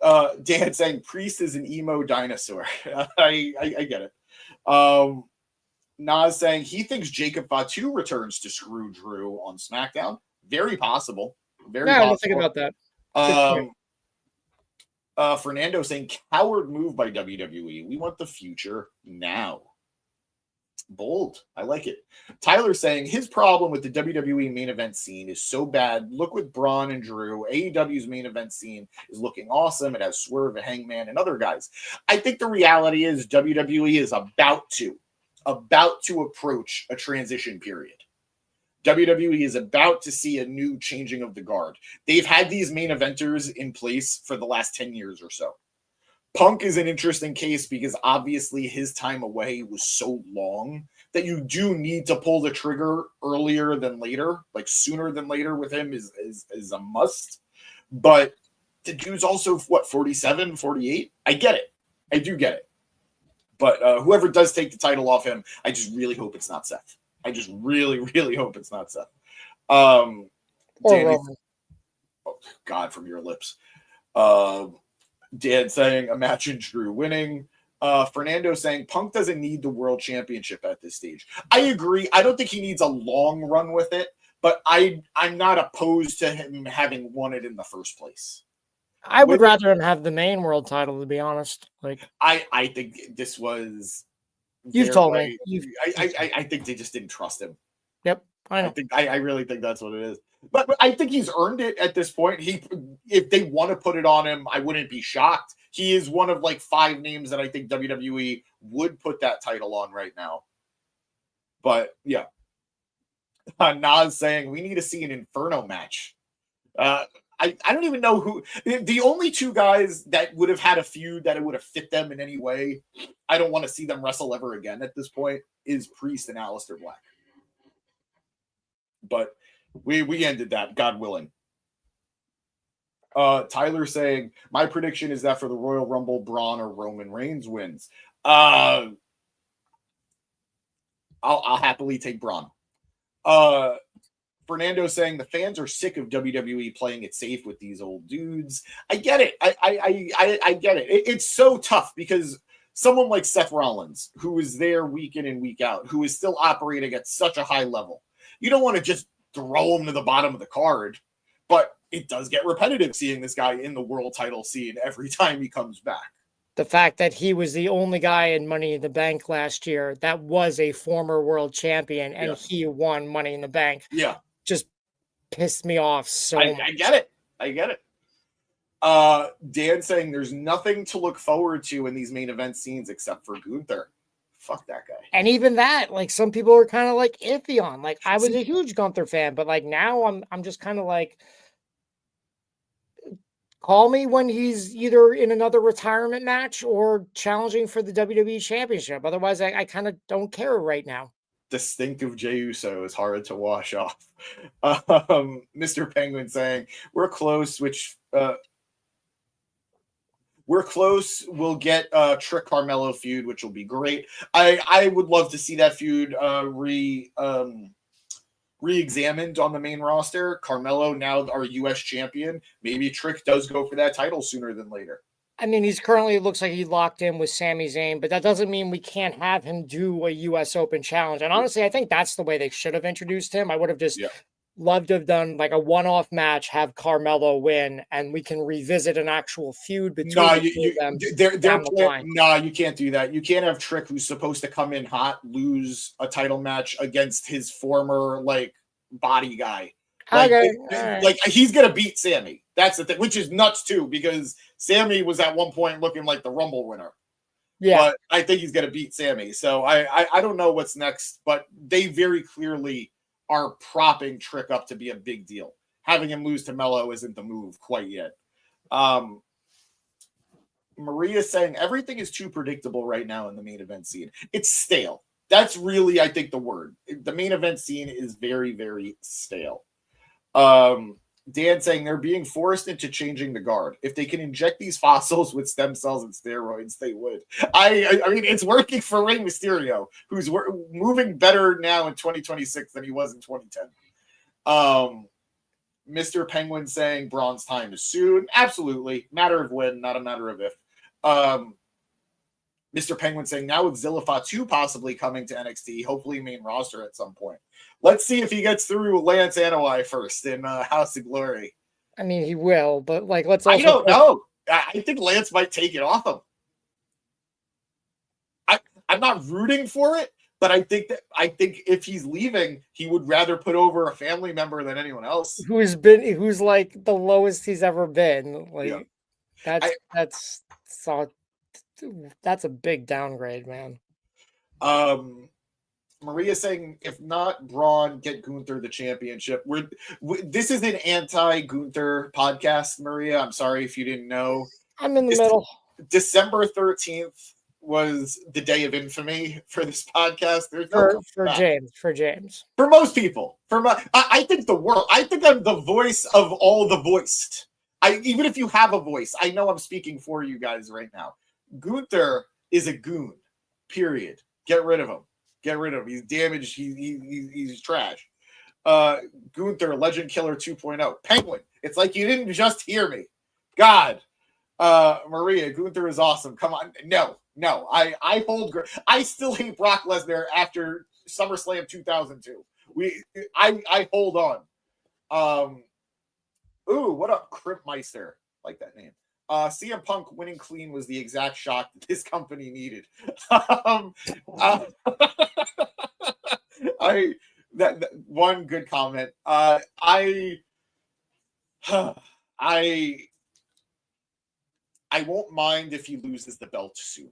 Dan saying Priest is an emo dinosaur. I get it. Nas saying he thinks Jacob Fatu returns to screw Drew on SmackDown. Very possible. Very possible.
I don't think about that.
Fernando saying coward move by WWE. We want the future now. Bold. I like it. Tyler saying his problem with the WWE main event scene is so bad. Look with Braun and Drew. AEW's main event scene is looking awesome. It has Swerve and Hangman and other guys. I think the reality is WWE is about to approach a transition period. WWE is about to see a new changing of the guard. They've had these main eventers in place for the last 10 years or so. Punk is an interesting case because obviously his time away was so long that you do need to pull the trigger earlier than later, like sooner than later with him is a must. But the dude's also, 47, 48? I get it. I do get it. But whoever does take the title off him, I just really hope it's not Seth. I just really, really hope it's not Seth.
Or
Danny,
Roman.
oh, God, from your lips. Dan saying, imagine Drew winning. Fernando saying, Punk doesn't need the world championship at this stage. I agree. I don't think he needs a long run with it, but I'm not opposed to him having won it in the first place.
I would rather him have the main world title, to be honest. Like,
I think this was.
You've told me.
I think they just didn't trust him.
Yep, I know.
I really think that's what it is. But I think he's earned it at this point. If they want to put it on him, I wouldn't be shocked. He is one of like 5 names that I think WWE would put that title on right now. But yeah, Nas saying we need to see an Inferno match. I don't even know who. The only 2 guys that would have had a feud that it would have fit them in any way, I don't want to see them wrestle ever again at this point, is Priest and Aleister Black. But we ended that, God willing. Tyler saying, my prediction is that for the Royal Rumble, Braun or Roman Reigns wins. I'll happily take Braun. Fernando saying the fans are sick of WWE playing it safe with these old dudes. I get it. I get it. It's so tough because someone like Seth Rollins, who is there week in and week out, who is still operating at such a high level, you don't want to just throw him to the bottom of the card, but it does get repetitive seeing this guy in the world title scene every time he comes back.
The fact that he was the only guy in Money in the Bank last year that was a former world champion and he won Money in the Bank.
Yeah.
Just pissed me off so much.
I get it. I get it. Dan saying there's nothing to look forward to in these main event scenes except for Gunther. Fuck that guy.
And even that, like, some people are kind of like iffy on. Like, I was a huge Gunther fan, but like now I'm just kind of like, call me when he's either in another retirement match or challenging for the WWE Championship. Otherwise, I kind of don't care right now.
The stink of Jey Uso is hard to wash off. Mr. Penguin saying, we're close, which we're close. We'll get a Trick Carmelo feud, which will be great. I would love to see that feud re-examined on the main roster. Carmelo now our U.S. champion. Maybe Trick does go for that title sooner than later.
I mean, he's currently, it looks like he locked in with Sami Zayn, but that doesn't mean we can't have him do a U.S. Open challenge. And honestly, I think that's the way they should have introduced him. I would have just loved to have done like a one-off match, have Carmelo win, and we can revisit an actual feud between them.
No, you can't do that. You can't have Trick, who's supposed to come in hot, lose a title match against his former like body guy. Like he's gonna beat Sammy. That's the thing, which is nuts too, because Sammy was at one point looking like the Rumble winner. Yeah, but I think he's gonna beat Sammy. So I don't know what's next, but they very clearly are propping Trick up to be a big deal. Having him lose to Mello isn't the move quite yet. Maria saying everything is too predictable right now in the main event scene. It's stale. That's really, I think, the word. The main event scene is very, very stale. Dan saying they're being forced into changing the guard. If they can inject these fossils with stem cells and steroids, they would. I mean, it's working for Rey Mysterio, who's moving better now in 2026 than he was in 2010. Mr. Penguin saying Braun's time is soon. Absolutely. Matter of when, not a matter of if. Mr. Penguin saying now with Zilla Fatu possibly coming to NXT, hopefully main roster at some point. Let's see if he gets through Lance Anoa'i first in House of Glory.
I mean, he will, but like, let's also.
I don't know. I think Lance might take it off him. I'm not rooting for it, but I think if he's leaving, he would rather put over a family member than anyone else.
Who's like the lowest he's ever been. Like that's a big downgrade, man.
Maria saying, if not Braun, get Gunther the championship. This is an anti-Gunther podcast, Maria. I'm sorry if you didn't know.
I'm in the middle.
December 13th was the day of infamy for this podcast.
For James.
For most people. I think the world. I think I'm the voice of all the voiced. Even if you have a voice, I know I'm speaking for you guys right now. Gunther is a goon. Period. Get rid of him. Get rid of him. He's damaged. He's trash. Gunther, Legend Killer 2.0. Penguin. It's like you didn't just hear me. God. Maria, Gunther is awesome. Come on. No. I still hate Brock Lesnar after SummerSlam 2002. I hold on. Ooh, what up, Crimpmeister? Like that name. CM Punk winning clean was the exact shock that this company needed. That one good comment. I won't mind if he loses the belt soon.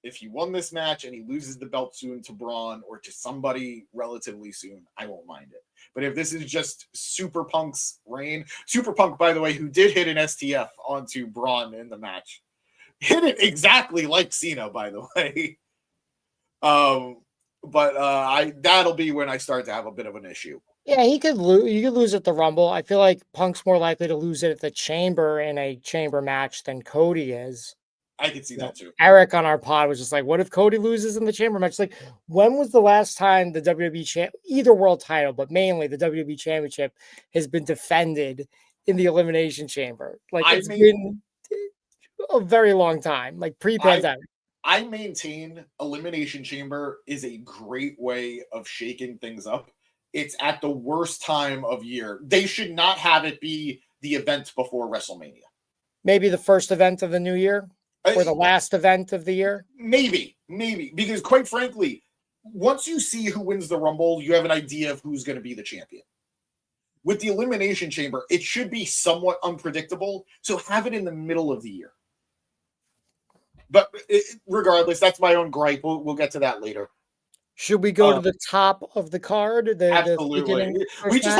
If he won this match and he loses the belt soon to Braun or to somebody relatively soon, I won't mind it. But if this is just Super Punk's reign, Super Punk, by the way, who did hit an STF onto Braun in the match, hit it exactly like Cena, by the way. That'll be when I start to have a bit of an issue.
Yeah, he could lose. You could lose at the Rumble. I feel like Punk's more likely to lose it at the Chamber in a Chamber match than Cody is.
I could see that too.
Eric on our pod was just like, what if Cody loses in the Chamber match? Like, when was the last time the WWE either world title, but mainly the WWE Championship has been defended in the Elimination Chamber? Like, it's been a very long time, like pre-pandemic.
I maintain Elimination Chamber is a great way of shaking things up. It's at the worst time of year. They should not have it be the event before WrestleMania.
Maybe the first event of the new year? Or the last event of the year?
Maybe. Because quite frankly, once you see who wins the Rumble, you have an idea of who's going to be the champion. With the Elimination Chamber, it should be somewhat unpredictable, so have it in the middle of the year. But regardless, that's my own gripe. We'll get to that later.
Should we go to the top of the card?
Absolutely. We just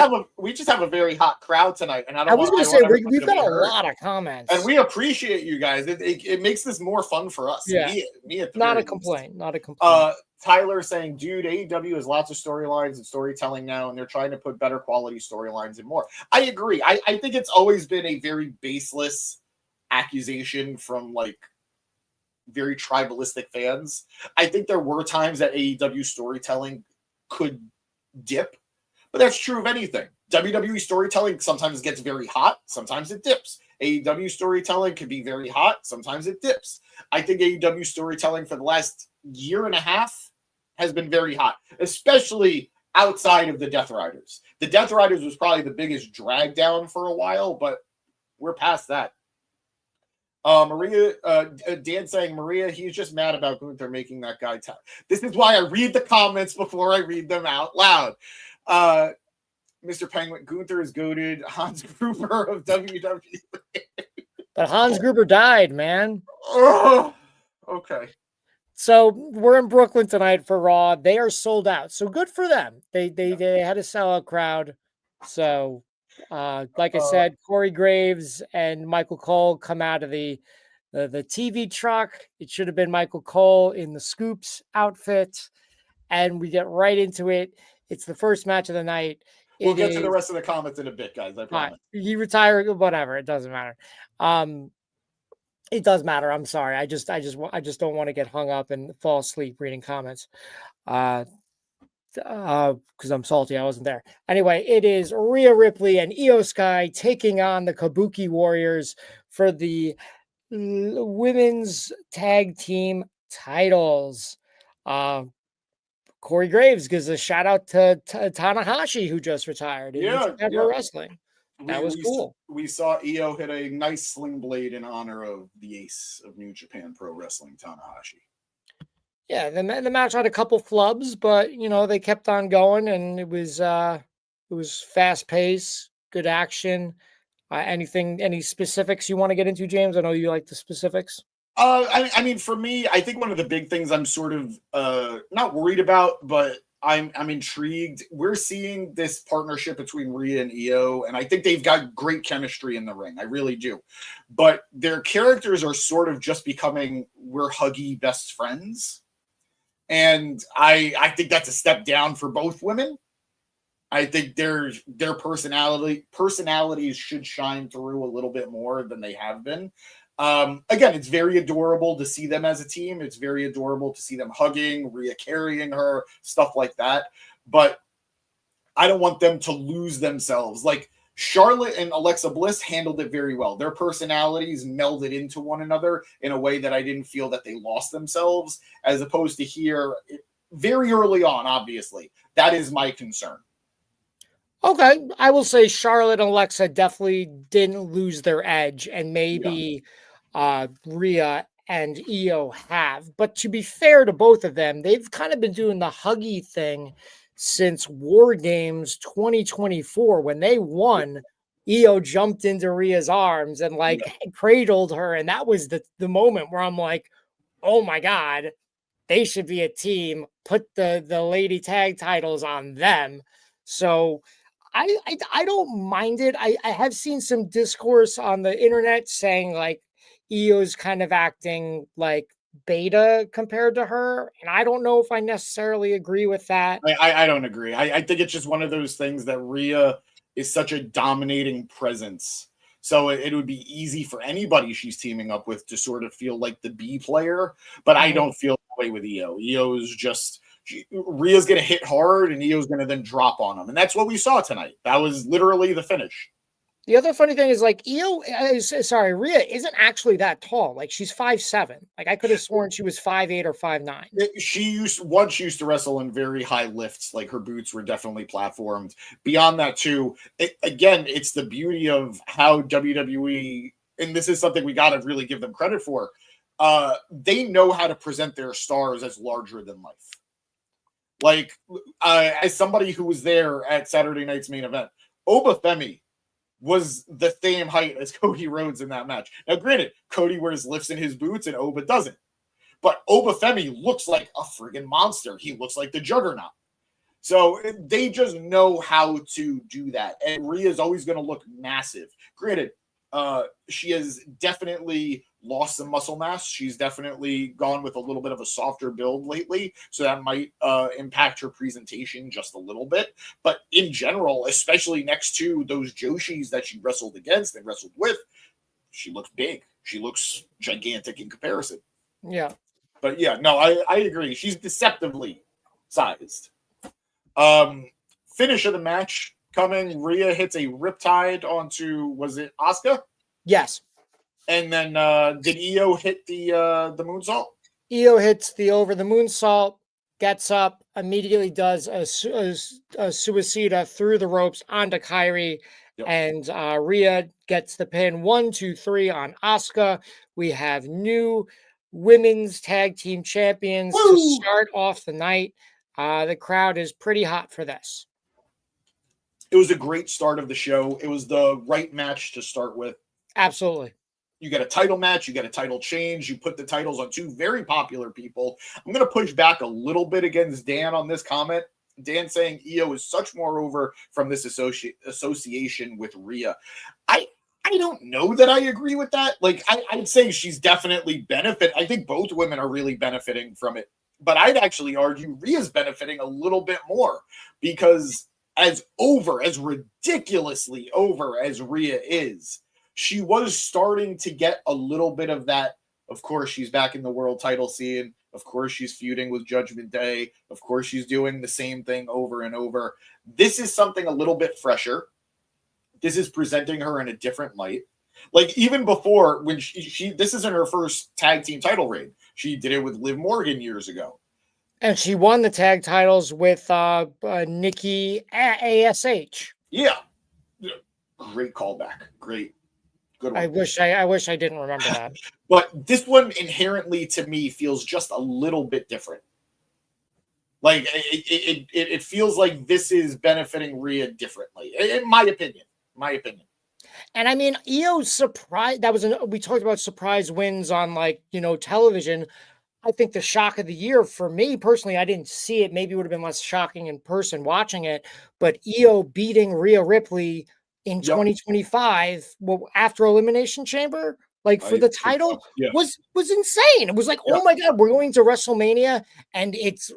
have a very hot crowd tonight, and
I was going to say we've got a lot of comments,
and we appreciate you guys. It makes this more fun for us.
Yeah,
me at the
not a complaint. Not a complaint.
Tyler saying, dude, AEW has lots of storylines and storytelling now, and they're trying to put better quality storylines and more. I agree. I think it's always been a very baseless accusation from like very tribalistic fans. I think there were times that AEW storytelling could dip, but that's true of anything. WWE storytelling sometimes gets very hot, sometimes it dips. AEW storytelling can be very hot, sometimes it dips. I think AEW storytelling for the last year and a half has been very hot, especially outside of the Death Riders. The Death Riders was probably the biggest drag down for a while, but we're past that. Maria, Dan saying, Maria, he's just mad about Gunther making that guy tough. This is why I read the comments before I read them out loud. Mr. Penguin, Gunther is goated. Hans Gruber of WWE.
But Hans Gruber died, man.
Okay.
So we're in Brooklyn tonight for Raw. They are sold out. So good for them. They had a sellout crowd. So like I said, Corey Graves and Michael Cole come out of the TV truck. It should have been Michael Cole in the Scoops outfit. And we get right into it. It's the first match of the night.
We'll get to the rest of the comments in a bit, guys. I promise.
He retired, whatever. It doesn't matter. It does matter. I'm sorry. I just don't want to get hung up and fall asleep reading comments. Because I'm salty I wasn't there. Anyway, it is Rhea Ripley and Io Sky taking on the Kabuki Warriors for the women's tag team titles. Corey Graves gives a shout out to Tanahashi, who just retired in wrestling. That was cool.
We saw Io hit a nice sling blade in honor of the ace of New Japan Pro Wrestling, Tanahashi.
Yeah, the match had a couple flubs, but they kept on going, and it was fast paced, good action. Any specifics you want to get into, James? I know you like the specifics.
I mean, for me, I think one of the big things I'm sort of not worried about, but I'm intrigued. We're seeing this partnership between Rhea and Io, and I think they've got great chemistry in the ring. I really do. But their characters are sort of just becoming we're huggy best friends. And I think that's a step down for both women. I think their personalities should shine through a little bit more than they have been. Again, it's very adorable to see them as a team. It's very adorable to see them hugging, Rhea carrying her, stuff like that. But I don't want them to lose themselves. Like Charlotte and Alexa Bliss handled it very well. Their personalities melded into one another in a way that I didn't feel that they lost themselves, as opposed to here very early on, obviously. That is my concern.
Okay, I will say Charlotte and Alexa definitely didn't lose their edge, and maybe Rhea and Io have. But to be fair to both of them, they've kind of been doing the huggy thing since War Games 2024. When they won, Io jumped into Rhea's arms and cradled her, and that was the moment where I'm like, oh my God, they should be a team. Put the lady tag titles on them. So I don't mind it. I have seen some discourse on the internet saying like Io's kind of acting like beta compared to her, and I don't know if I necessarily agree with that.
I don't agree. I think it's just one of those things that Rhea is such a dominating presence. So it would be easy for anybody she's teaming up with to sort of feel like the B player, but I don't feel that way with Io. Io's just Rhea's going to hit hard and Io's going to then drop on them. And that's what we saw tonight. That was literally the finish.
The other funny thing is like Rhea isn't actually that tall. Like she's 5'7". Like I could have sworn she was 5'8" or 5'9".
She used to wrestle in very high lifts. Like her boots were definitely platformed. Beyond that too, it's the beauty of how WWE, and this is something we got to really give them credit for. They know how to present their stars as larger than life. Like, as somebody who was there at Saturday night's main event, Obafemi was the same height as Cody Rhodes in that match. Now, granted, Cody wears lifts in his boots and Oba doesn't. But Obafemi looks like a friggin' monster. He looks like the Juggernaut. So they just know how to do that. And Rhea's always going to look massive. Granted, she has definitely lost some muscle mass. She's definitely gone with a little bit of a softer build lately. So that might impact her presentation just a little bit. But in general, especially next to those Joshis that she wrestled against and wrestled with, she looks big. She looks gigantic in comparison.
Yeah.
But yeah, no, I agree. She's deceptively sized. Finish of the match coming. Rhea hits a riptide onto, was it Asuka?
Yes.
And then did Io hit the moonsault?
Io hits the over the moonsault, gets up, immediately does a suicida through the ropes onto Kairi, and Rhea gets the pin 1, 2, 3 on Asuka. We have new women's tag team champions to start off the night. The crowd is pretty hot for this.
It was a great start of the show. It was the right match to start with.
Absolutely.
You get a title match, you get a title change, you put the titles on two very popular people. I'm going to push back a little bit against Dan on this comment. Dan saying Io is such more over from this association with Rhea. I don't know that I agree with that. Like, I'd say she's definitely benefit. I think both women are really benefiting from it. But I'd actually argue Rhea's benefiting a little bit more because as ridiculously over as Rhea is, she was starting to get a little bit of that. Of course, she's back in the world title scene. Of course, she's feuding with Judgment Day. Of course, she's doing the same thing over and over. This is something a little bit fresher. This is presenting her in a different light. Like even before, when she this isn't her first tag team title reign. She did it with Liv Morgan years ago.
And she won the tag titles with Nikki ASH.
Yeah. Great callback. Great. Good one.
I wish I didn't remember that.
But this one inherently to me feels just a little bit different. Like it feels like this is benefiting Rhea differently, in my opinion.
And I mean, Io's surprise. We talked about surprise wins on television. I think the shock of the year for me personally, I didn't see it. Maybe it would have been less shocking in person watching it. But Io beating Rhea Ripley in 2025 after Elimination Chamber, for the title, was insane. It was like, oh my God, we're going to WrestleMania and it's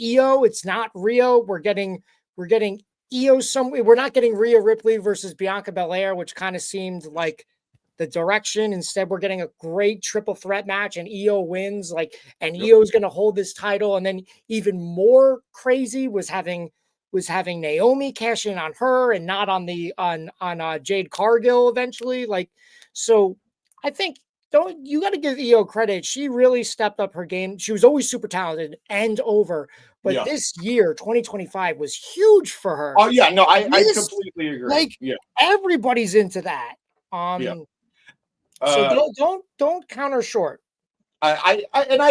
Io, it's not Rio. We're getting Io we're not getting Rhea Ripley versus Bianca Belair, which kind of seemed like the direction. Instead, we're getting a great triple threat match, and Io wins. And Io's going to hold this title. And then even more crazy was having Naomi cash in on her and not on Jade Cargill eventually. So I think you got to give Io credit. She really stepped up her game. She was always super talented and over. But this year, 2025, was huge for her.
Oh yeah, no, I completely agree.
Everybody's into that. So don't count her short.
I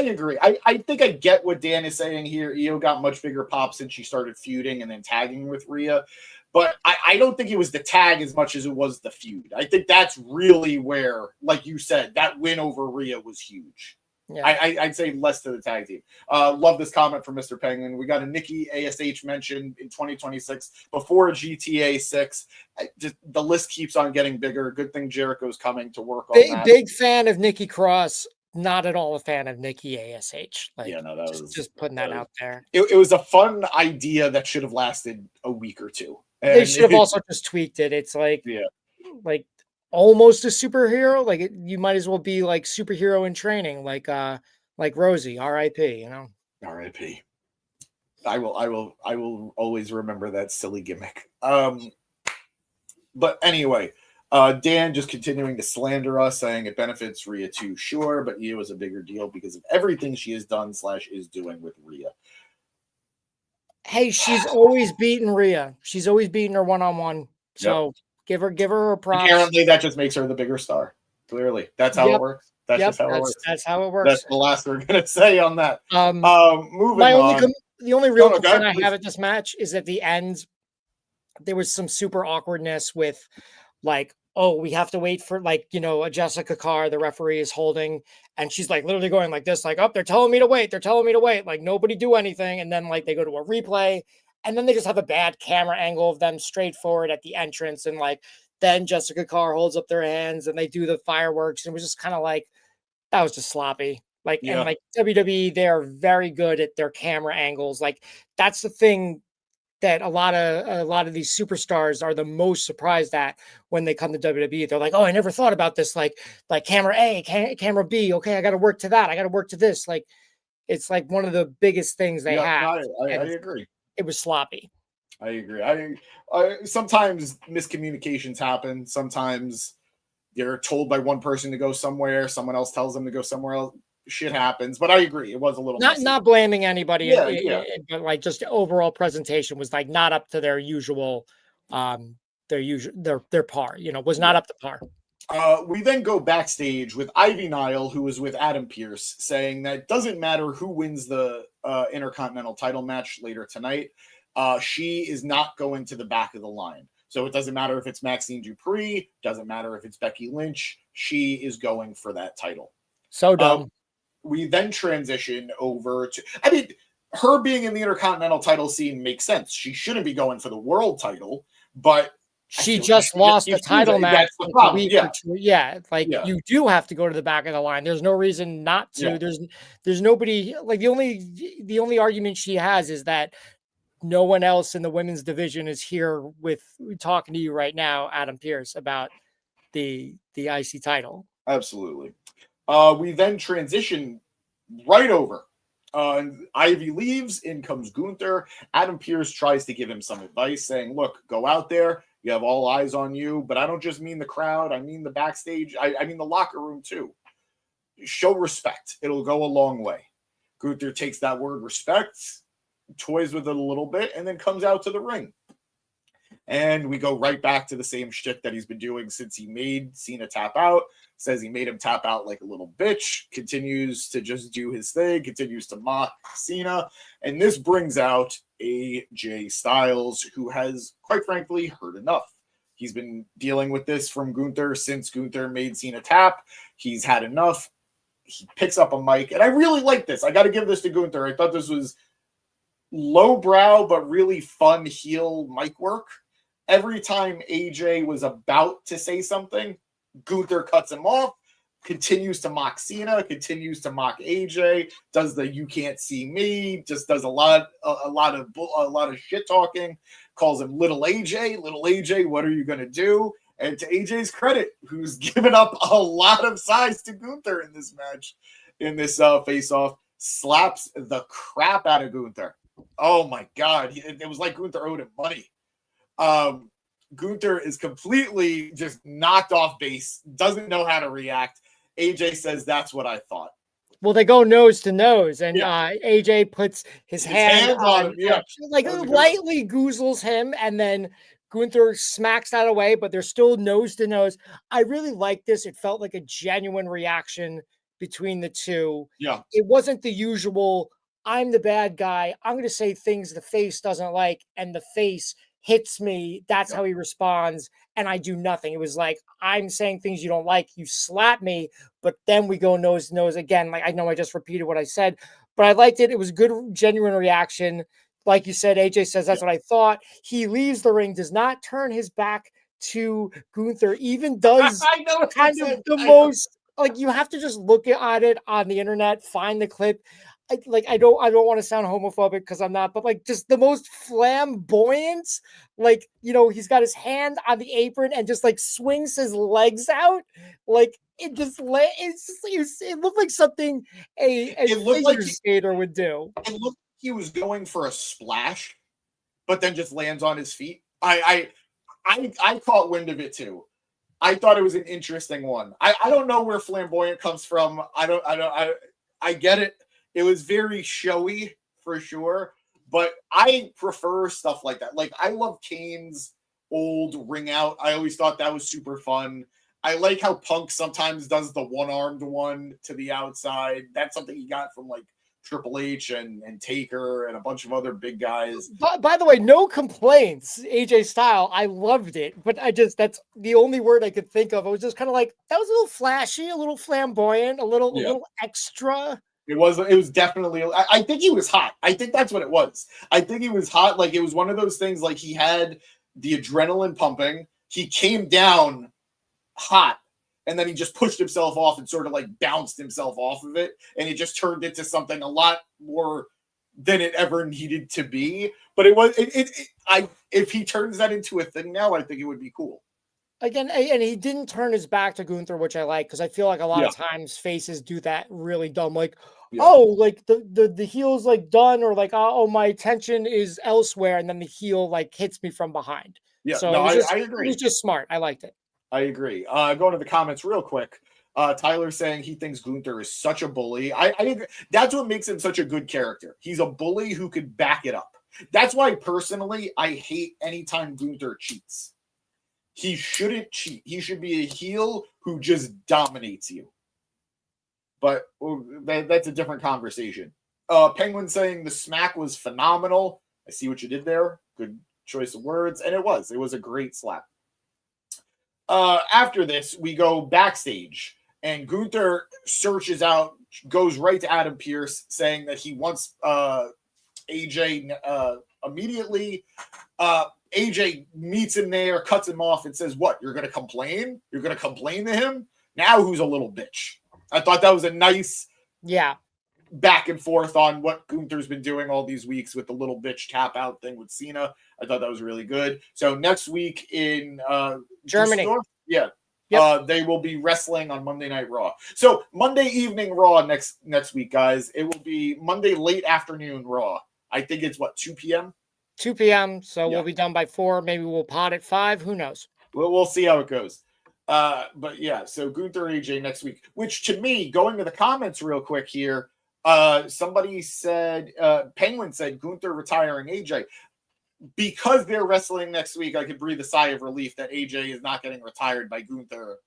agree. I think I get what Dan is saying here. Io got much bigger pop since she started feuding and then tagging with Rhea. But I don't think it was the tag as much as it was the feud. I think that's really where, like you said, that win over Rhea was huge. Yeah. I'd say less to the tag team. Love this comment from Mr. Penguin. We got a Nikki ASH mention in 2026 before GTA 6. Just, the list keeps on getting bigger. Good thing Jericho's coming to work on that.
Big fan of Nikki Cross. Not at all a fan of Nikki ASH. Just putting that out there.
It was a fun idea that should have lasted a week or two. And
they should have also just tweaked it. It's like almost a superhero. You might as well be like superhero in training, like Rosie, R.I.P.
R.I.P. I will always remember that silly gimmick. But anyway, Dan just continuing to slander us, saying it benefits Rhea too. Sure, but Io is a bigger deal because of everything she has done / is doing with Rhea.
Hey, she's always beaten Rhea. She's always beaten her one-on-one. So give her her props.
Apparently, that just makes her the bigger star. Clearly, that's how it works. That's how it works.
That's how it works.
That's the last we're gonna say on that. Moving on.
The only real complaint I have at this match is at the end, there was some super awkwardness with, we have to wait for a Jessica Carr, the referee is holding, and she's literally going like this, they're telling me to wait. They're telling me to wait. Nobody do anything. And then they go to a replay, and then they just have a bad camera angle of them straight forward at the entrance. And then Jessica Carr holds up their hands and they do the fireworks. And it was just kind of that was just sloppy. And WWE, they're very good at their camera angles. That's the thing that a lot of these superstars are the most surprised at when they come to WWE. They're like, oh, I never thought about this. Like camera A, camera B. Okay, I got to work to that. I got to work to this. It's one of the biggest things they have.
I agree.
It was sloppy.
I agree. I sometimes miscommunications happen. Sometimes they're told by one person to go somewhere. Someone else tells them to go somewhere else. Shit happens, but I agree. It was a little
not blaming anybody, but just overall presentation was not up to their usual, their par. Was not up to par.
We then go backstage with Ivy Nile, who was with Adam Pearce, saying that it doesn't matter who wins the Intercontinental title match later tonight. She is not going to the back of the line. So it doesn't matter if it's Maxine Dupree, doesn't matter if it's Becky Lynch. She is going for that title.
So dumb.
We then transition over to, her being in the Intercontinental title scene makes sense. She shouldn't be going for the world title, but
she just lost the title match. You do have to go to the back of the line. There's no reason not to. Yeah. There's nobody, the only argument she has is that no one else in the women's division is here with talking to you right now, Adam Pearce, about the IC title.
Absolutely. We then transition right over. Ivy leaves, in comes Gunther. Adam Pearce tries to give him some advice, saying, look, go out there. You have all eyes on you, but I don't just mean the crowd. I mean the backstage. I mean the locker room too. Show respect. It'll go a long way. Gunther takes that word respect, toys with it a little bit, and then comes out to the ring. And we go right back to the same shit that he's been doing since he made Cena tap out. Says he made him tap out like a little bitch. Continues to just do his thing. Continues to mock Cena. And this brings out AJ Styles, who has, quite frankly, heard enough. He's been dealing with this from Gunther since Gunther made Cena tap. He's had enough. He picks up a mic. And I really like this. I got to give this to Gunther. I thought this was lowbrow, but really fun heel mic work. Every time AJ was about to say something, Gunther cuts him off, continues to mock Cena, continues to mock AJ, does the "you can't see me," just does a lot of shit talking, calls him little AJ, what are you gonna do? And to AJ's credit, who's given up a lot of size to Gunther in this match, in this face-off, slaps the crap out of Gunther. Oh my God, it was like Gunther owed him money. Gunther is completely just knocked off base, doesn't know how to react. AJ says, "That's what I thought."
Well, they go nose to nose, and AJ puts his hand on him, like lightly goozles him, and then Gunther smacks that away, but they're still nose to nose. I really like this. It felt like a genuine reaction between the two.
Yeah.
It wasn't the usual, I'm the bad guy, I'm going to say things the face doesn't like, and the face hits me. That's how he responds. And I do nothing. It was like, I'm saying things you don't like. You slap me, but then we go nose to nose again. Like, I know I just repeated what I said, but I liked it. It was a good, genuine reaction. Like you said, AJ says, "That's what I thought." He leaves the ring, does not turn his back to Gunther, even does kind of the most, like, you have to just look at it on the internet, find the clip. I don't want to sound homophobic because I'm not, but like just the most flamboyant, like, he's got his hand on the apron and just like swings his legs out. Like it looked like something a figure skater would do.
It looked like he was going for a splash, but then just lands on his feet. I caught wind of it too. I thought it was an interesting one. I don't know where flamboyant comes from. I get it. It was very showy for sure, but I prefer stuff like that. Like, I love Kane's old ring out. I always thought that was super fun. I like how Punk sometimes does the one-armed one to the outside. That's something he got from like Triple H and Taker and a bunch of other big guys.
By the way, no complaints, AJ style. I loved it, but that's the only word I could think of. I was just kind of like, that was a little flashy, a little flamboyant, a little extra.
It was definitely, I think he was hot. I think that's what it was. I think he was hot. Like, it was one of those things, like he had the adrenaline pumping. He came down hot, and then he just pushed himself off and sort of like bounced himself off of it. And it just turned into something a lot more than it ever needed to be. But if he turns that into a thing now, I think it would be cool.
Again, and he didn't turn his back to Gunther, which I like, because I feel like a lot of times faces do that really dumb. Like, like the heel's like done, or like, oh, my attention is elsewhere, and then the heel like hits me from behind.
Yeah,
so
no, I agree.
It was just smart. I liked it.
I agree. Going to the comments real quick. Tyler saying he thinks Gunther is such a bully. I agree. That's what makes him such a good character. He's a bully who could back it up. That's why personally I hate anytime Gunther cheats. He shouldn't cheat. He should be a heel who just dominates you. But that's a different conversation. Penguin saying the smack was phenomenal. I see what you did there. Good choice of words. And it was a great slap. After this, we go backstage, and Gunther searches out, goes right to Adam Pearce, saying that he wants AJ immediately. AJ meets him there, cuts him off, and says, "What? You're going to complain? You're going to complain to him? Now who's a little bitch?" I thought that was a nice back and forth on what Gunther's been doing all these weeks with the little bitch tap out thing with Cena. I thought that was really good. So next week in
Germany,
they will be wrestling on Monday Night Raw. So Monday evening Raw next week, guys. It will be Monday late afternoon Raw. I think it's 2 p.m.
2 p.m. So we'll be done by 4. Maybe we'll pod at 5. Who knows?
We'll see how it goes. But yeah, so Gunther AJ next week, which to me, going to the comments real quick here, somebody said, Penguin said Gunther retiring AJ. Because they're wrestling next week, I could breathe a sigh of relief that AJ is not getting retired by Gunther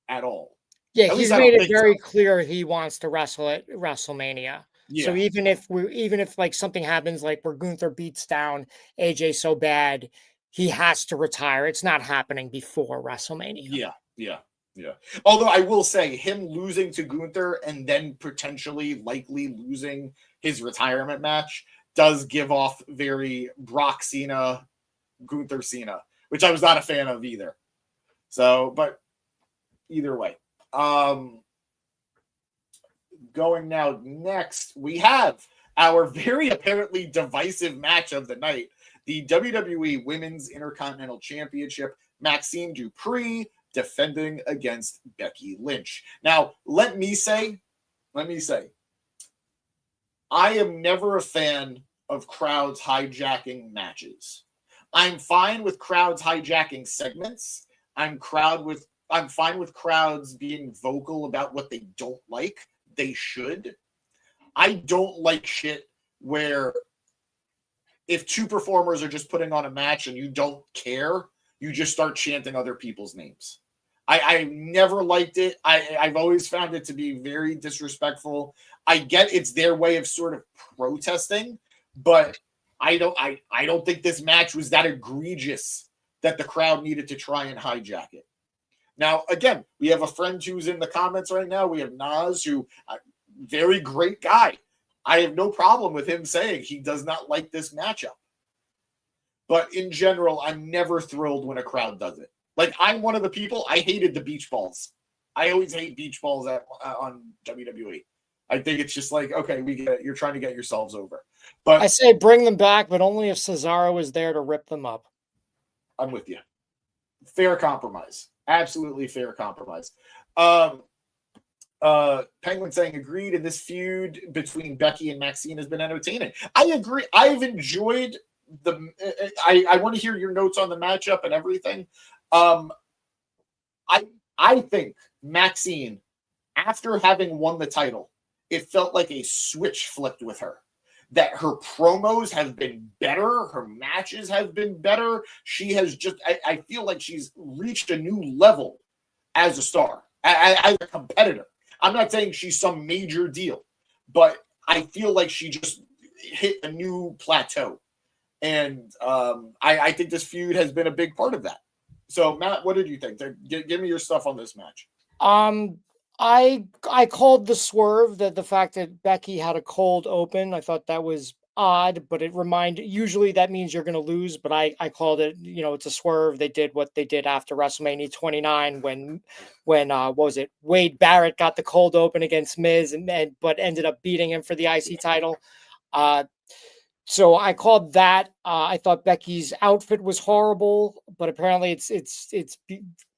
at all.
Yeah, he's made it very clear he wants to wrestle at WrestleMania. Yeah. So even if like something happens, like where Gunther beats down AJ so bad, he has to retire. It's not happening before WrestleMania.
Yeah. Although I will say, him losing to Gunther and then potentially likely losing his retirement match does give off very Brock Cena, Gunther Cena, which I was not a fan of either. So, but either way. Going now next, we have our very apparently divisive match of the night, the WWE Women's Intercontinental Championship, Maxine Dupree defending against Becky Lynch. Now, let me say, I am never a fan of crowds hijacking matches. I'm fine with crowds hijacking segments. I'm fine with crowds being vocal about what they don't like. They should. I don't like shit where if two performers are just putting on a match and you don't care, you just start chanting other people's names. I never liked it. I've always found it to be very disrespectful. I get it's their way of sort of protesting, but I don't think this match was that egregious that the crowd needed to try and hijack it. Now, again, we have a friend who's in the comments right now. We have Nas, who very great guy. I have no problem with him saying he does not like this matchup. But in general, I'm never thrilled when a crowd does it. Like, I'm one of the people, I hated the beach balls. I always hate beach balls on WWE. I think it's just like, okay, we get it. You're trying to get yourselves over. But
I say bring them back, but only if Cesaro is there to rip them up.
I'm with you. Fair compromise. Absolutely fair compromise. Penguin saying agreed, and this feud between Becky and Maxine has been entertaining. I agree. I've enjoyed I want to hear your notes on the matchup and everything. I think Maxine, after having won the title, it felt like a switch flipped with her. That her promos have been better, her matches have been better. She has just, I feel like she's reached a new level as a star, as a competitor. I'm not saying she's some major deal, but I feel like she just hit a new plateau. And I think this feud has been a big part of that. So, Matt, what did you think? Give me your stuff on this match.
I called the swerve, that the fact that Becky had a cold open. I thought that was odd, but usually that means you're going to lose, but I called it, it's a swerve. They did what they did after WrestleMania 29 when what was it? Wade Barrett got the cold open against Miz but ended up beating him for the IC title. So I called that. I thought Becky's outfit was horrible, but apparently it's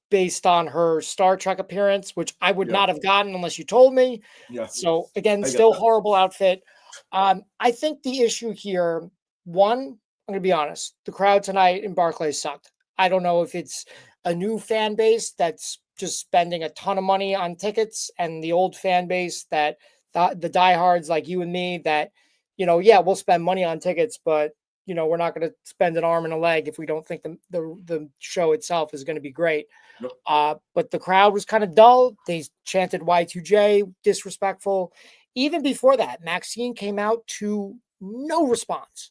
based on her Star Trek appearance, which I would not have gotten unless you told me.
Yeah.
So again, still horrible outfit. I think the issue here, one, I'm going to be honest, the crowd tonight in Barclays sucked. I don't know if it's a new fan base that's just spending a ton of money on tickets, and the old fan base that the diehards like you and me that, we'll spend money on tickets, but we're not going to spend an arm and a leg if we don't think the show itself is going to be great. Nope. But the crowd was kind of dull. They chanted Y2J, disrespectful. Even before that, Maxine came out to no response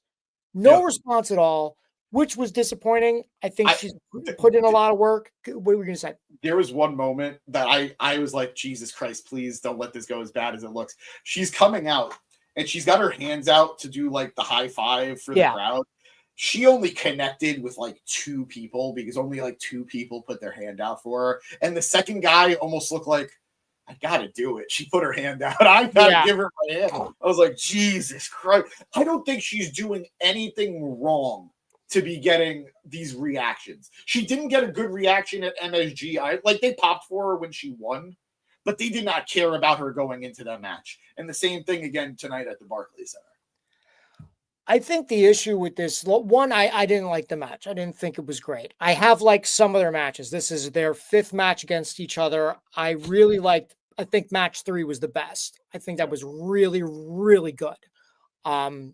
at all, which was disappointing. I think she's put in a lot of work. What were we going to say?
There was one moment that I was like, Jesus Christ, please don't let this go as bad as it looks. She's coming out and she's got her hands out to do like the high five for the crowd. She only connected with like two people because only like two people put their hand out for her. And the second guy almost looked like, I gotta do it. She put her hand out. I gotta give her my hand. I was like, Jesus Christ. I don't think she's doing anything wrong to be getting these reactions. She didn't get a good reaction at MSG. They popped for her when she won, but they did not care about her going into that match. And the same thing again tonight at the Barclays Center.
I think the issue with this one, I didn't like the match. I didn't think it was great. I have liked some of their matches. This is their fifth match against each other. I think match 3 was the best. I think that was really, really good. I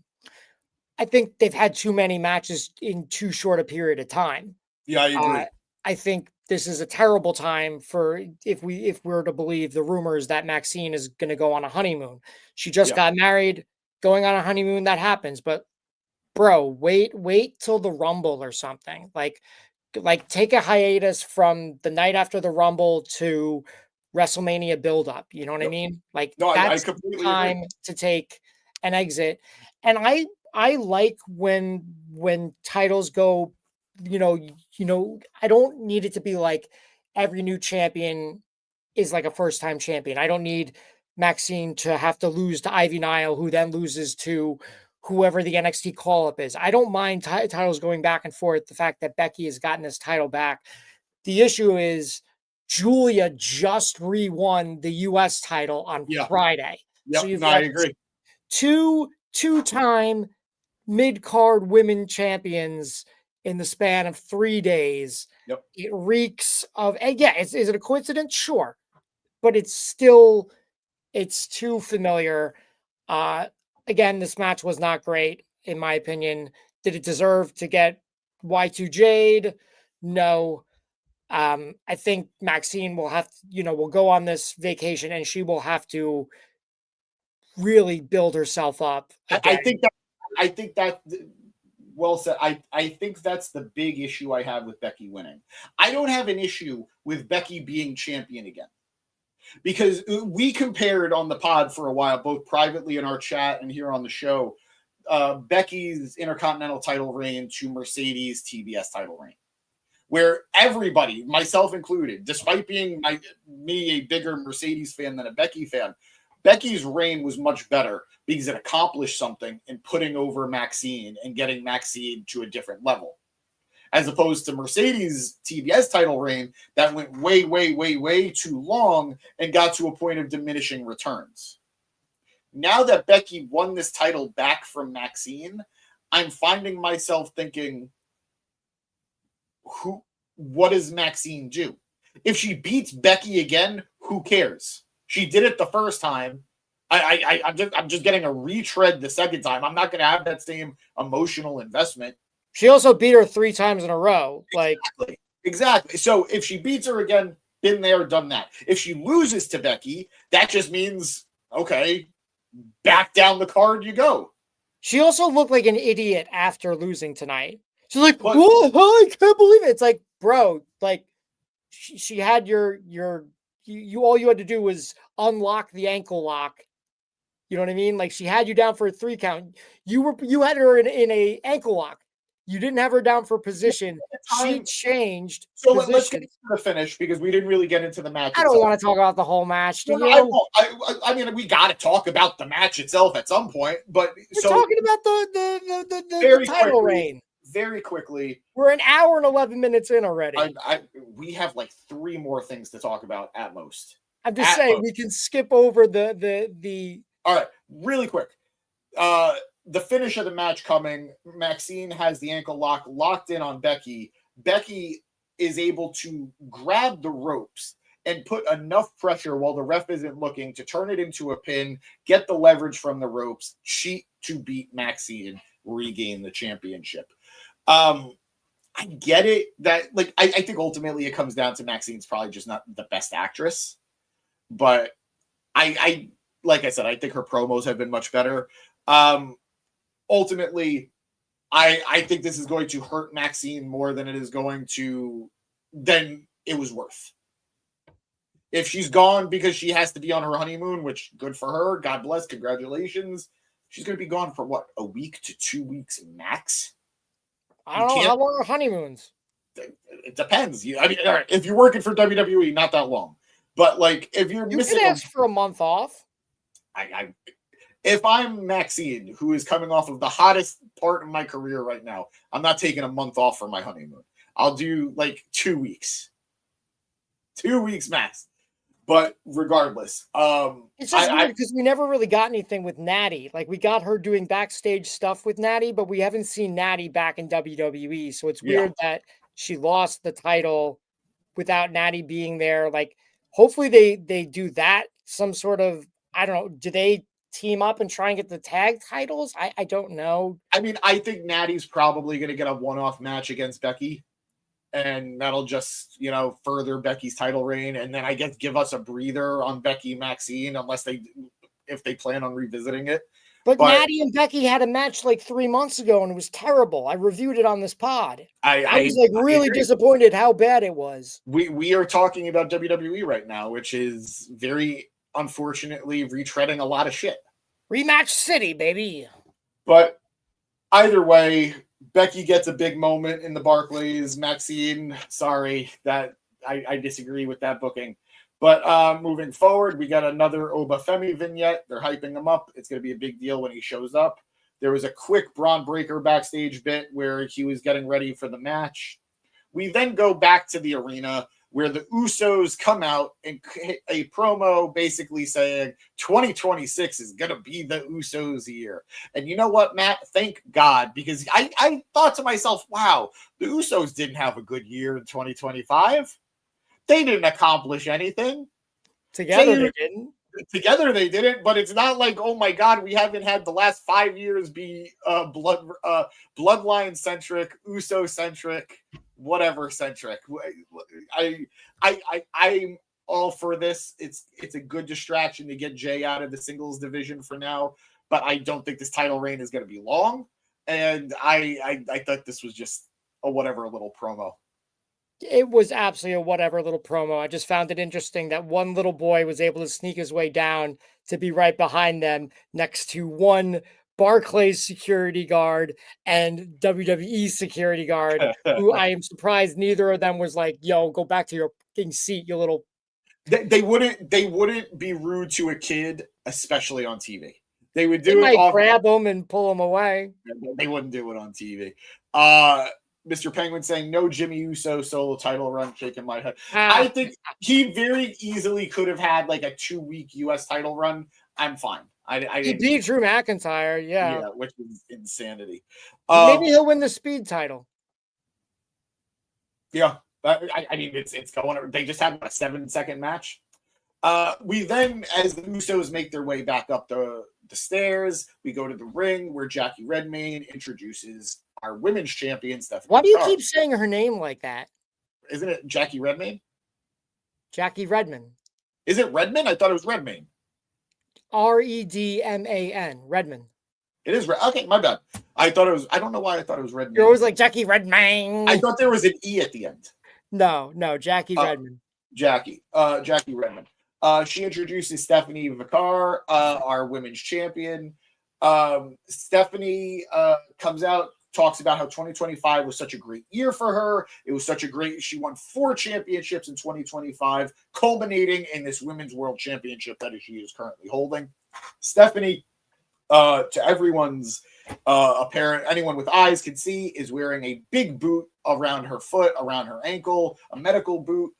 think they've had too many matches in too short a period of time.
Yeah, I agree.
I think this is a terrible time for if we're to believe the rumors that Maxine is going to go on a honeymoon. She just got married. Going on a honeymoon, that happens, but bro, wait till the Rumble or something. Like take a hiatus from the night after the Rumble to WrestleMania build-up. You know what I mean? That's the time to take an exit. And I like when titles go, I don't need it to be like every new champion is like a first-time champion. I don't need Maxine to have to lose to Ivy Nile, who then loses to whoever the NXT call-up is. I don't mind titles going back and forth. The fact that Becky has gotten this title back. The issue is Julia just re-won the U.S. title on Friday.
Yep,
So you've
I
got
agree.
two-time mid-card women champions in the span of 3 days.
Yep.
It reeks of, and yeah, is it a coincidence? Sure. But it's too familiar. Again, this match was not great, in my opinion. Did it deserve to get Y2 Jade? No. I think Maxine will have to, will go on this vacation and she will have to really build herself up.
I think that well said. I think that's the big issue I have with Becky winning. I don't have an issue with Becky being champion again, because we compared on the pod for a while, both privately in our chat and here on the show, Becky's Intercontinental title reign to Mercedes TBS title reign, where everybody, myself included, despite being me a bigger Mercedes fan than a Becky fan, Becky's reign was much better because it accomplished something in putting over Maxine and getting Maxine to a different level, as opposed to Mercedes' TBS title reign that went way, way, way, way too long and got to a point of diminishing returns. Now that Becky won this title back from Maxine, I'm finding myself thinking, what does Maxine do? If she beats Becky again, who cares? She did it the first time. I'm just getting a retread the second time. I'm not going to have that same emotional investment.
She also beat her 3 times in a row.
Exactly. So if she beats her again, been there, done that. If she loses to Becky, that just means, okay, back down the card you go.
She also looked like an idiot after losing tonight. She's like, whoa, I can't believe it. It's like, bro, like she had you all you had to do was unlock the ankle lock. You know what I mean? Like, she had you down for a 3 count. You had her in a ankle lock. You didn't have her down for position. She changed.
So let's get to the finish, because we didn't really get into the match.
I don't want to talk about the whole match.
I mean, we got to talk about the match itself at some point. But
we're talking about the title reign.
Very quickly.
We're an hour and 11 minutes in already.
We have like 3 more things to talk about at most.
I'm just saying we can skip over the.
All right, really quick. The finish of the match coming. Maxine has the ankle lock locked in on Becky. Becky is able to grab the ropes and put enough pressure while the ref isn't looking to turn it into a pin, get the leverage from the ropes, cheat to beat Maxine, regain the championship. I get it that, like, I think ultimately it comes down to Maxine's probably just not the best actress, but I like I said, I think her promos have been much better. Ultimately, I think this is going to hurt Maxine more than it was worth. If she's gone because she has to be on her honeymoon, which good for her, God bless, congratulations. She's going to be gone for what, a week to 2 weeks max?
I don't know how long are honeymoons.
It depends. I mean, all right, if you're working for WWE, not that long. But like, if you're missing,
can ask for a month off.
If I'm Maxine, who is coming off of the hottest part of my career right now, I'm not taking a month off for my honeymoon. I'll do like 2 weeks. 2 weeks max. But regardless,
it's just weird because we never really got anything with Natty. Like, we got her doing backstage stuff with Natty, but we haven't seen Natty back in WWE. So it's weird that she lost the title without Natty being there. Like, hopefully they do that. Some sort of, I don't know. Do they team up and try and get the tag titles? I don't know.
I mean, I think Natty's probably going to get a one-off match against Becky. And that'll just, further Becky's title reign. And then I guess give us a breather on Becky Maxine, if they plan on revisiting it.
But Natty and Becky had a match like 3 months ago and it was terrible. I reviewed it on this pod. I was like really disappointed how bad it was.
We are talking about WWE right now, which is very unfortunately retreading a lot of shit.
Rematch City, baby.
But either way, Becky gets a big moment in the Barclays. Maxine, sorry that I disagree with that booking. But moving forward, we got another Obafemi vignette. They're hyping him up. It's going to be a big deal when he shows up. There was a quick Braun Breaker backstage bit where he was getting ready for the match. We then go back to the arena where the Usos come out and hit a promo basically saying 2026 is going to be the Usos year. And you know what, Matt? Thank God, because I thought to myself, wow, the Usos didn't have a good year in 2025. They didn't accomplish anything.
Together they didn't.
Together they didn't, but it's not like, oh my God, we haven't had the last 5 years be bloodline centric, Uso centric, whatever centric. I'm all for this. It's a good distraction to get Jay out of the singles division for now, but I don't think this title reign is going to be long. And I thought this was just a whatever little promo.
It was absolutely a whatever little promo. I just found it interesting that one little boy was able to sneak his way down to be right behind them next to one Barclays security guard and WWE security guard, who I am surprised neither of them was like, yo, go back to your fucking seat, you little.
They wouldn't be rude to a kid, especially on TV. They would
They
do it
might grab them and pull them away.
They wouldn't do it on TV. Mr. Penguin saying no Jimmy Uso solo title run, shaking my head. I think he very easily could have had like a 2-week US title run. I'm fine.
He beat Drew McIntyre, yeah,
which is insanity.
Maybe he'll win the speed title.
Yeah, I mean it's going. They just had a 7-second match. We then, as the Usos make their way back up the stairs, we go to the ring where Jackie Redmayne introduces our women's champion, Stephanie.
Why do you keep saying her name like that?
Isn't it Jackie Redmayne?
Jackie Redman.
Is it Redman? I thought it was Redmayne.
Redman. Redman.
It is okay. My bad. I thought it was. I don't know why I thought it was Redmayne.
You're always like Jackie Redmayne.
I thought there was an E at the end.
No, Jackie Redman.
Jackie Redman. She introduces Stephanie Vicar, our women's champion. Stephanie comes out, talks about how 2025 was such a great year for her. It was such a great, she won 4 championships in 2025, culminating in this women's world championship that she is currently holding. Stephanie, to everyone's apparent, anyone with eyes can see, is wearing a big boot around her foot, around her ankle, a medical boot.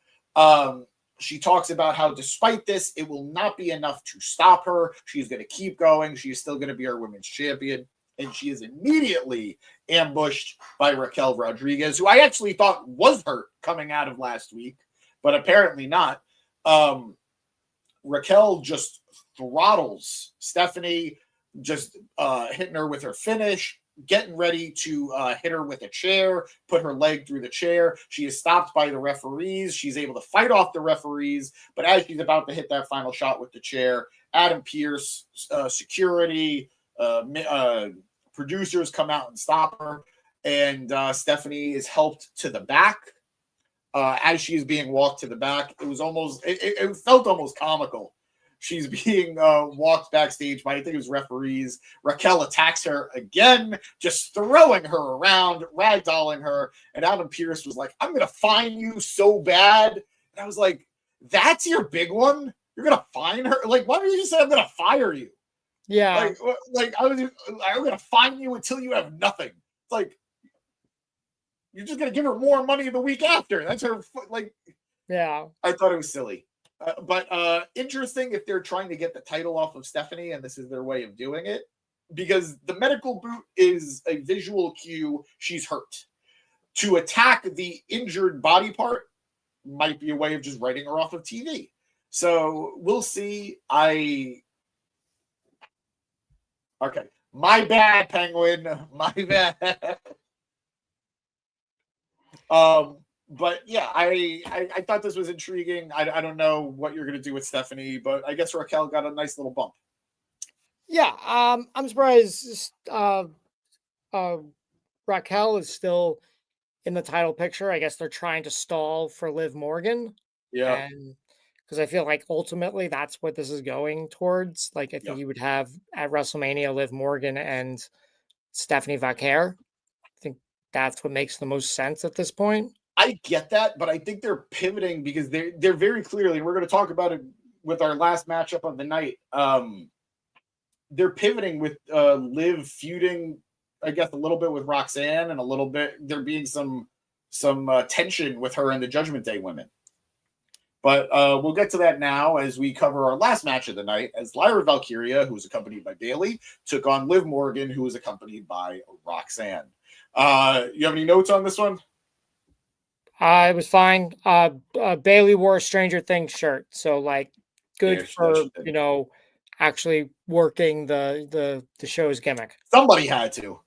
She talks about how despite this, it will not be enough to stop her. She's going to keep going. She is still going to be our women's champion. And she is immediately ambushed by Raquel Rodriguez, who I actually thought was hurt coming out of last week, but apparently not. Raquel just throttles Stephanie, just hitting her with her finish, getting ready to hit her with a chair, put her leg through the chair. She is stopped by the referees. She's able to fight off the referees, but as she's about to hit that final shot with the chair, Adam Pearce, security, producers come out and stop her, and Stephanie is helped to the back. As she is being walked to the back, it felt almost comical. She's being walked backstage by, I think it was referees. Raquel attacks her again, just throwing her around, ragdolling her. And Adam Pearce was like, I'm going to fine you so bad. And I was like, that's your big one? You're going to fine her? Like, why don't you just say, I'm going to fire you?
Yeah.
I'm going to fine you until you have nothing. It's like, you're just going to give her more money the week after. That's her, like,
yeah.
I thought it was silly. But interesting if they're trying to get the title off of Stephanie and this is their way of doing it, because the medical boot is a visual cue she's hurt. To attack the injured body part might be a way of just writing her off of TV. So we'll see. Okay. My bad, Penguin. My bad. But yeah, I thought this was intriguing. I don't know what you're going to do with Stephanie, but I guess Raquel got a nice little bump.
Yeah, I'm surprised Raquel is still in the title picture. I guess they're trying to stall for Liv Morgan.
Yeah.
And because I feel like ultimately that's what this is going towards. Like, I think you would have at WrestleMania Liv Morgan and Stephanie Vicar. I think that's what makes the most sense at this point.
I get that, but I think they're pivoting because they're very clearly, and we're going to talk about it with our last matchup of the night. They're pivoting with Liv feuding, I guess, a little bit with Roxanne, and a little bit there being some tension with her and the Judgment Day women. But we'll get to that now as we cover our last match of the night, as Lyra Valkyria, who was accompanied by Bayley, took on Liv Morgan, who was accompanied by Roxanne. You have any notes on this one?
It was fine. Bailey wore a Stranger Things shirt, so like good for actually working the show's gimmick.
Somebody had to.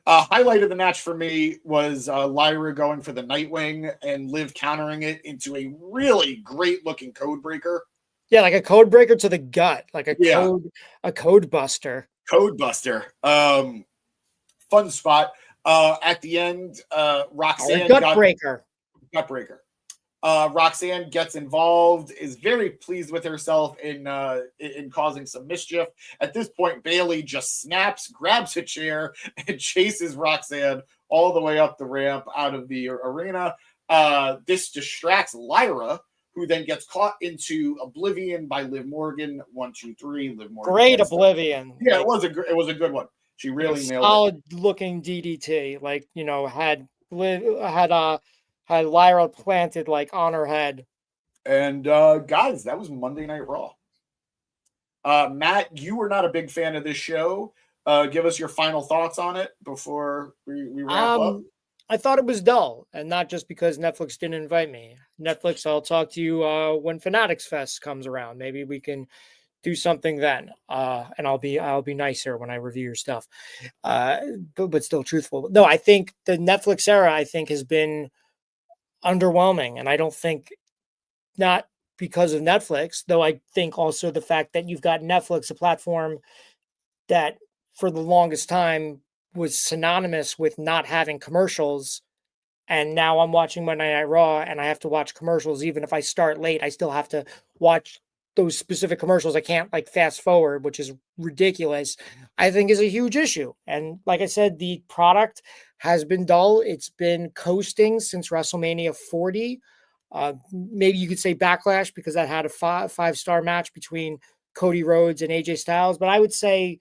Highlight of the match for me was Lyra going for the Nightwing and Liv countering it into a really great looking code breaker.
Yeah, like a code breaker to the gut, like a code buster.
Code buster. Fun spot. At the end, Roxanne
gut breaker.
Roxanne gets involved, is very pleased with herself in causing some mischief. At this point, Bayley just snaps, grabs a chair, and chases Roxanne all the way up the ramp out of the arena. This distracts Lyra, who then gets caught into oblivion by Liv Morgan. 1, 2, 3. Liv Morgan.
Great oblivion.
Yeah, it was a good one. She really nailed it.
Solid looking DDT, like had Lyra planted like on her head.
And guys, that was Monday Night Raw. Matt, you were not a big fan of this show. Give us your final thoughts on it before we wrap up.
I thought it was dull, and not just because Netflix didn't invite me. Netflix, I'll talk to you when Fanatics Fest comes around. Maybe we can do something then, and I'll be nicer when I review your stuff, but still truthful. No, I think the Netflix era has been underwhelming, and I don't think, not because of Netflix, though I think also the fact that you've got Netflix, a platform that for the longest time was synonymous with not having commercials, and now I'm watching Monday Night Raw and I have to watch commercials. Even if I start late, I still have to watch those specific commercials. I can't like fast forward, which is ridiculous. I think is a huge issue. And like I said, the product has been dull. It's been coasting since WrestleMania 40. Maybe you could say Backlash because that had a five-star match between Cody Rhodes and AJ Styles. But I would say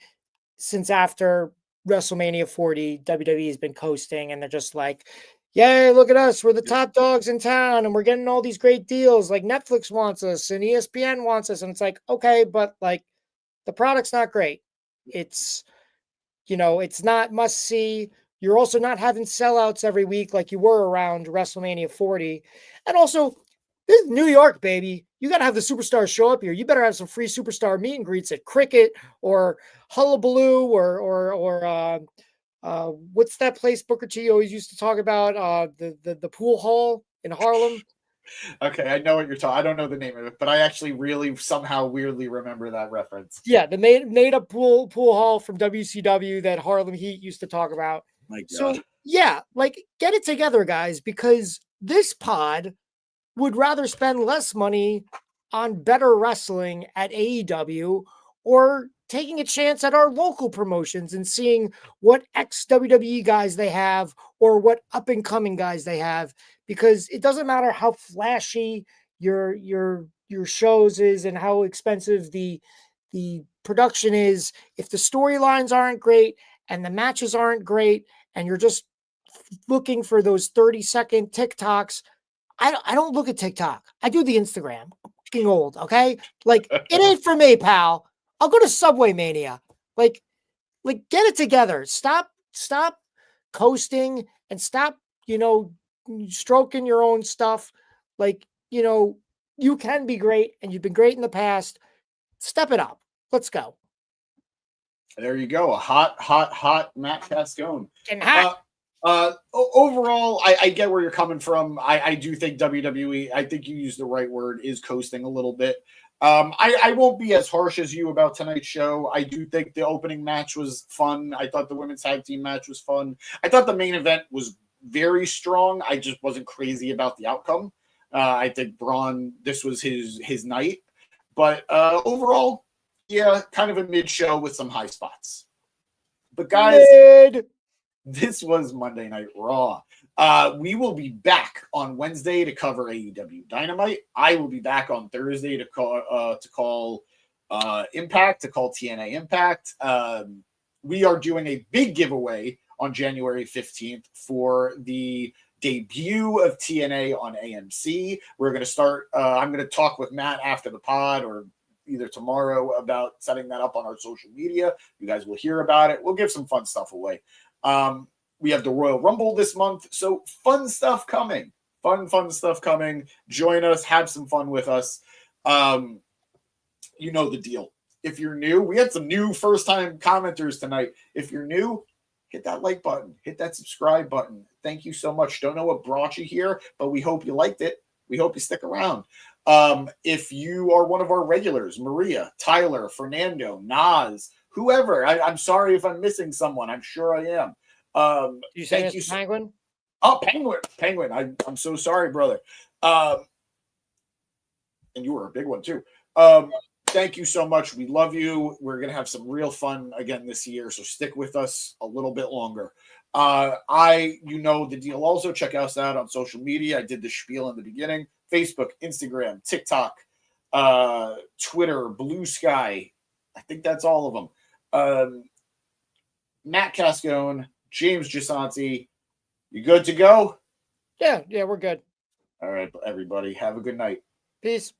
since after WrestleMania 40, WWE has been coasting, and they're just like, yay, look at us. We're the top dogs in town, and we're getting all these great deals. Like Netflix wants us and ESPN wants us. And it's like, okay, but like the product's not great. It's, it's not must see. You're also not having sellouts every week like you were around WrestleMania 40. And also, this is New York, baby. You got to have the superstars show up here. You better have some free superstar meet and greets at Cricket or Hullabaloo or what's that place Booker T always used to talk about? The pool hall in Harlem.
Okay, I know what you're talking. I don't know the name of it, but I actually really somehow weirdly remember that reference.
Yeah, the made up pool hall from WCW that Harlem Heat used to talk about.
My God.
So yeah, like get it together, guys, because this pod would rather spend less money on better wrestling at AEW or taking a chance at our local promotions and seeing what ex-WWE guys they have or what up-and-coming guys they have, because it doesn't matter how flashy your shows is and how expensive the production is. If the storylines aren't great and the matches aren't great and you're just looking for those 30-second TikToks, I don't look at TikTok. I do the Instagram. I'm fucking old, okay? Like, it ain't for me, pal. I'll go to Subway Mania. Like get it together. Stop coasting and stop, stroking your own stuff. Like, you can be great and you've been great in the past. Step it up. Let's go.
There you go. A hot Matt Cascone.
And hot.
Overall, I get where you're coming from. I do think WWE, I think you used the right word, is coasting a little bit. I won't be as harsh as you about tonight's show. I do think the opening match was fun. I thought the women's tag team match was fun. I thought the main event was very strong. I just wasn't crazy about the outcome. I think Braun, this was his night. But overall, yeah, kind of a mid show with some high spots. But guys, This was Monday Night Raw. We will be back on Wednesday to cover AEW Dynamite. I will be back on Thursday to call Impact, to call TNA Impact. We are doing a big giveaway on January 15th for the debut of TNA on AMC. We're going to start. I'm going to talk with Matt after the pod or either tomorrow about setting that up on our social media. You guys will hear about it. We'll give some fun stuff away. We have the Royal Rumble this month, so fun stuff coming. Fun stuff coming. Join us. Have some fun with us. You know the deal. If you're new, we had some new first-time commenters tonight. If you're new, hit that like button. Hit that subscribe button. Thank you so much. Don't know what brought you here, but we hope you liked it. We hope you stick around. If you are one of our regulars, Maria, Tyler, Fernando, Naz, whoever, I'm sorry if I'm missing someone. I'm sure I am.
You say
thank you,
Penguin?
Oh, Penguin. I'm so sorry, brother. And you were a big one too. Thank you so much. We love you. We're going to have some real fun again this year, so stick with us a little bit longer. You know the deal. Also, check us out on social media. I did the spiel in the beginning. Facebook, Instagram, TikTok, Twitter, Blue Sky. I think that's all of them. Matt Cascone, James Gisanti. You good to go?
Yeah, we're good.
All right, everybody. Have a good night.
Peace.